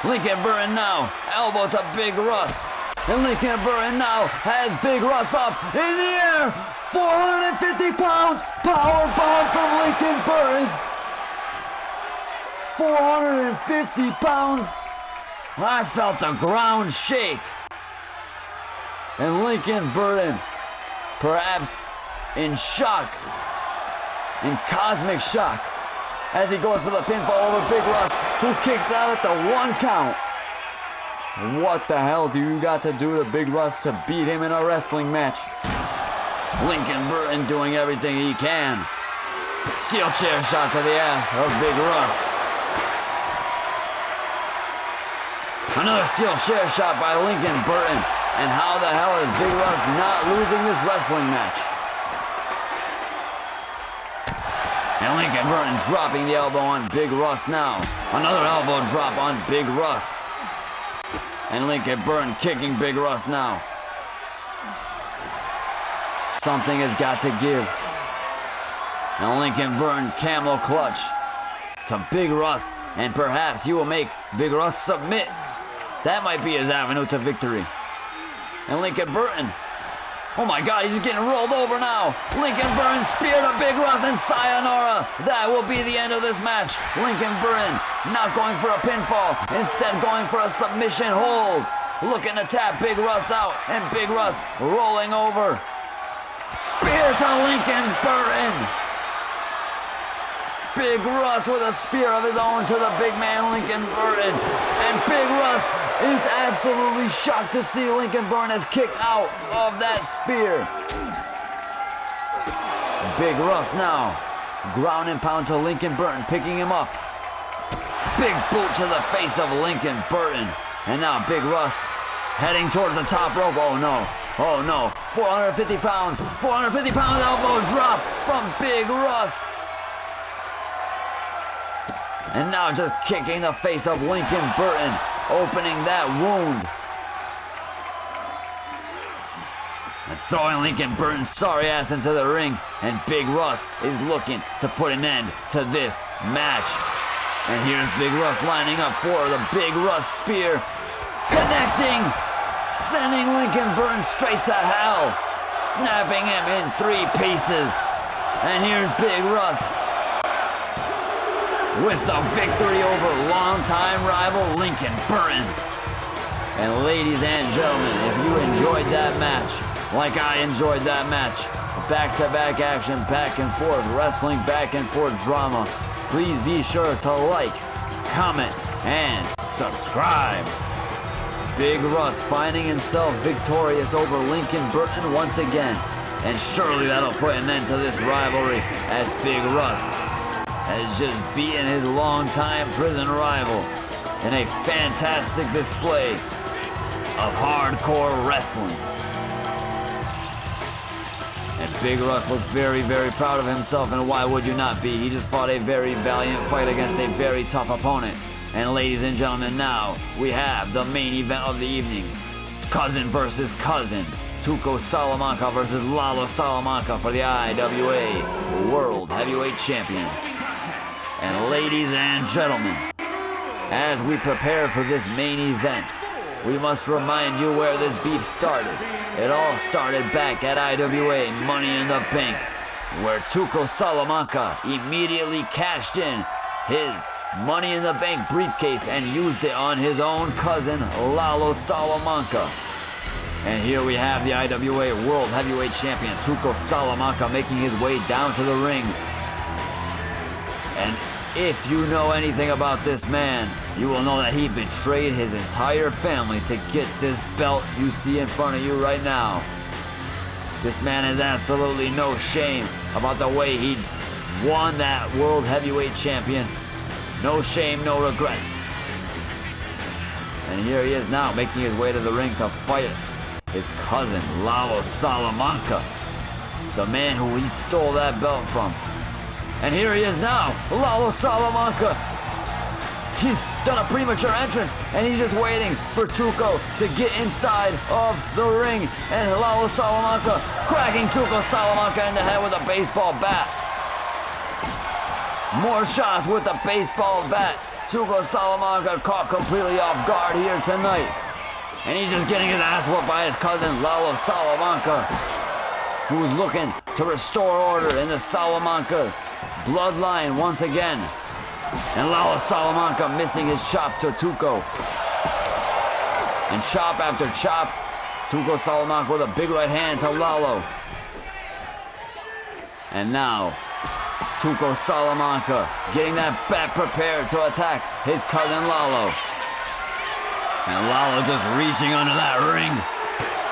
Lincoln Burton now, elbow to Big Russ. And Lincoln Burton now has Big Russ up in the air. 450 pounds, power bomb from Lincoln Burton. 450 pounds. I felt the ground shake. And Lincoln Burton, perhaps in shock, in cosmic shock, as he goes for the pinfall over Big Russ, who kicks out at the 1 count. What the hell do you got to do to Big Russ to beat him in a wrestling match? Lincoln Burton doing everything he can. Steel chair shot to the ass of Big Russ. Another steel chair shot by Lincoln Burton. And how the hell is Big Russ not losing this wrestling match? And Lincoln Burton dropping the elbow on Big Russ now. Another elbow drop on Big Russ. And Lincoln Burton kicking Big Russ now. Something has got to give. And Lincoln Burton camel clutch to Big Russ. And perhaps he will make Big Russ submit. That might be his avenue to victory. And Lincoln Burton. Oh my God, he's just getting rolled over now. Lincoln Burton spear to Big Russ and sayonara. That will be the end of this match. Lincoln Burton not going for a pinfall, instead going for a submission hold. Looking to tap Big Russ out, and Big Russ rolling over. Spear to Lincoln Burton. Big Russ with a spear of his own to the big man Lincoln Burton. And Big Russ is absolutely shocked to see Lincoln Burton has kicked out of that spear. Big Russ now, ground and pound to Lincoln Burton, picking him up. Big boot to the face of Lincoln Burton. And now Big Russ heading towards the top rope. Oh no, oh no. 450 pounds, 450 pound elbow drop from Big Russ. And now just kicking the face of Lincoln Burton, opening that wound. And throwing Lincoln Burton's sorry ass into the ring. And Big Russ is looking to put an end to this match. And here's Big Russ lining up for the Big Russ spear. Connecting, sending Lincoln Burton straight to hell. Snapping him in 3 pieces. And here's Big Russ with the victory over longtime rival Lincoln Burton. And ladies and gentlemen, if you enjoyed that match, like I enjoyed that match, back-to-back action, back and forth, wrestling, back and forth drama, please be sure to like, comment, and subscribe. Big Russ finding himself victorious over Lincoln Burton once again. And surely that'll put an end to this rivalry, as Big Russ has just beaten his longtime prison rival in a fantastic display of hardcore wrestling. And Big Russ looks very, very proud of himself, and why would you not be? He just fought a very valiant fight against a very tough opponent. And ladies and gentlemen, now we have the main event of the evening. Cousin versus cousin. Tuco Salamanca versus Lalo Salamanca for the IWA World Heavyweight Champion. And ladies and gentlemen, as we prepare for this main event, we must remind you where this beef started. It all started back at IWA Money in the Bank, where Tuco Salamanca immediately cashed in his Money in the Bank briefcase and used it on his own cousin, Lalo Salamanca. And here we have the IWA World Heavyweight Champion, Tuco Salamanca, making his way down to the ring. And if you know anything about this man, you will know that he betrayed his entire family to get this belt you see in front of you right now. This man has absolutely no shame about the way he won that World Heavyweight Champion. No shame, no regrets. And here he is now, making his way to the ring to fight his cousin, Lalo Salamanca, the man who he stole that belt from. And here he is now, Lalo Salamanca. He's done a premature entrance, and he's just waiting for Tuco to get inside of the ring. And Lalo Salamanca cracking Tuco Salamanca in the head with a baseball bat. More shots with the baseball bat. Tuco Salamanca caught completely off guard here tonight. And he's just getting his ass whooped by his cousin, Lalo Salamanca, who's looking to restore order in the Salamanca bloodline once again. And Lalo Salamanca missing his chop to Tuco. And chop after chop, Tuco Salamanca with a big right hand to Lalo. And now, Tuco Salamanca getting that bat prepared to attack his cousin Lalo. And Lalo just reaching under that ring.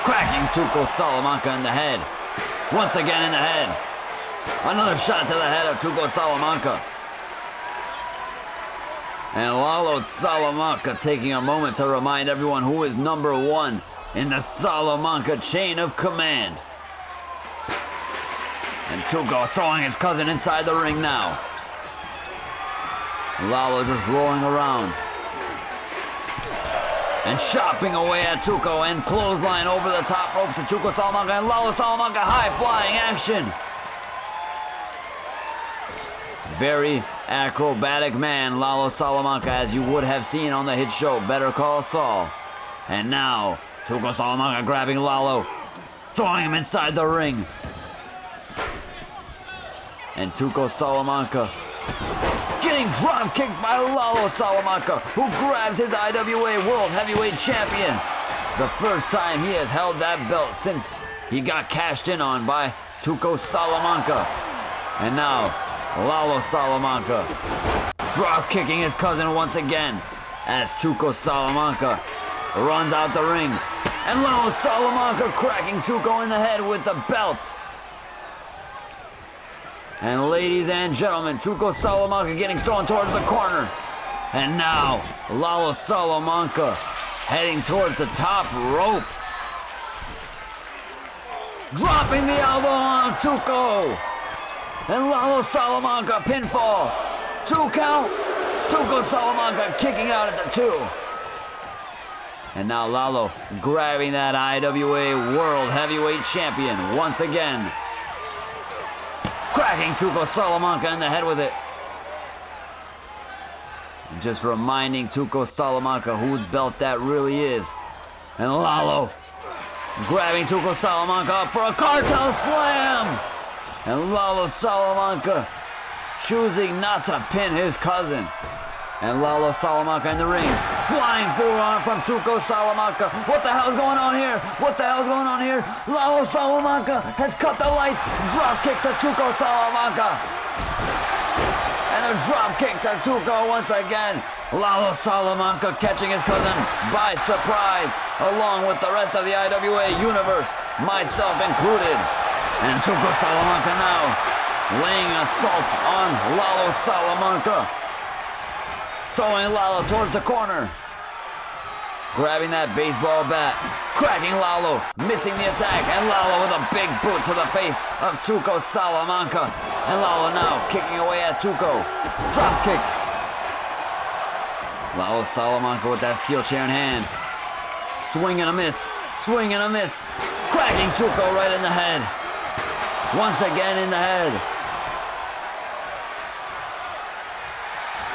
Cracking Tuco Salamanca in the head. Once again in the head. Another shot to the head of Tuco Salamanca. And Lalo Salamanca taking a moment to remind everyone who is number one in the Salamanca chain of command. And Tuco throwing his cousin inside the ring now. Lalo just rolling around. And chopping away at Tuco and clothesline over the top rope to Tuco Salamanca and Lalo Salamanca, high flying action. Very acrobatic man, Lalo Salamanca, as you would have seen on the hit show Better Call Saul. And now, Tuco Salamanca grabbing Lalo, throwing him inside the ring. And Tuco Salamanca getting drop kicked by Lalo Salamanca, who grabs his IWA World Heavyweight Champion. The first time he has held that belt since he got cashed in on by Tuco Salamanca. And now, Lalo Salamanca drop kicking his cousin once again as Tuco Salamanca runs out the ring. And Lalo Salamanca cracking Tuco in the head with the belt. And ladies and gentlemen, Tuco Salamanca getting thrown towards the corner. And now, Lalo Salamanca heading towards the top rope. Dropping the elbow on Tuco. And Lalo Salamanca pinfall. 2 count. Tuco Salamanca kicking out at the 2. And now Lalo grabbing that IWA World Heavyweight Champion once again. Cracking Tuco Salamanca in the head with it. And just reminding Tuco Salamanca whose belt that really is. And Lalo grabbing Tuco Salamanca up for a cartel slam. And Lalo Salamanca choosing not to pin his cousin. And Lalo Salamanca in the ring. Flying through on from Tuco Salamanca. What the hell's going on here? What the hell's going on here? Lalo Salamanca has cut the lights. Drop kick to Tuco Salamanca. And a drop kick to Tuco once again. Lalo Salamanca catching his cousin by surprise, along with the rest of the IWA universe, myself included. And Tuco Salamanca now laying assault on Lalo Salamanca. Throwing Lalo towards the corner. Grabbing that baseball bat. Cracking Lalo. Missing the attack. And Lalo with a big boot to the face of Tuco Salamanca. And Lalo now kicking away at Tuco. Drop kick. Lalo Salamanca with that steel chair in hand. Swing and a miss. Swing and a miss. Cracking Tuco right in the head. Once again in the head.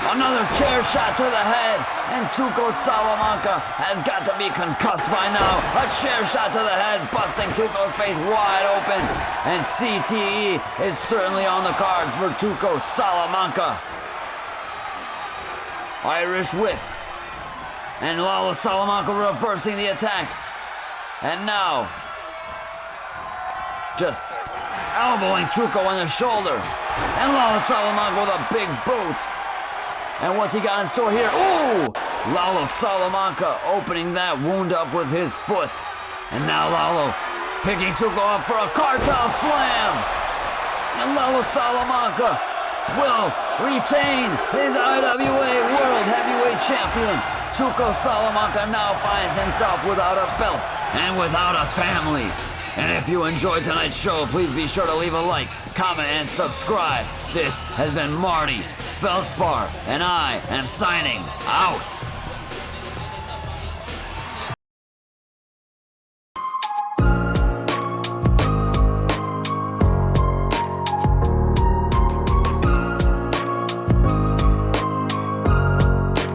Another chair shot to the head, and Tuco Salamanca has got to be concussed by now. A chair shot to the head, busting Tuco's face wide open. And CTE is certainly on the cards for Tuco Salamanca. Irish whip. And Lalo Salamanca reversing the attack. And now, just elbowing Tuco in the shoulder. And Lalo Salamanca with a big boot. And what's he got in store here? Ooh! Lalo Salamanca opening that wound up with his foot. And now Lalo picking Tuco up for a cartel slam. And Lalo Salamanca will retain his IWA World Heavyweight Champion. Tuco Salamanca now finds himself without a belt and without a family. And if you enjoyed tonight's show, please be sure to leave a like, comment, and subscribe. This has been Marty Feldspar, and I am signing out.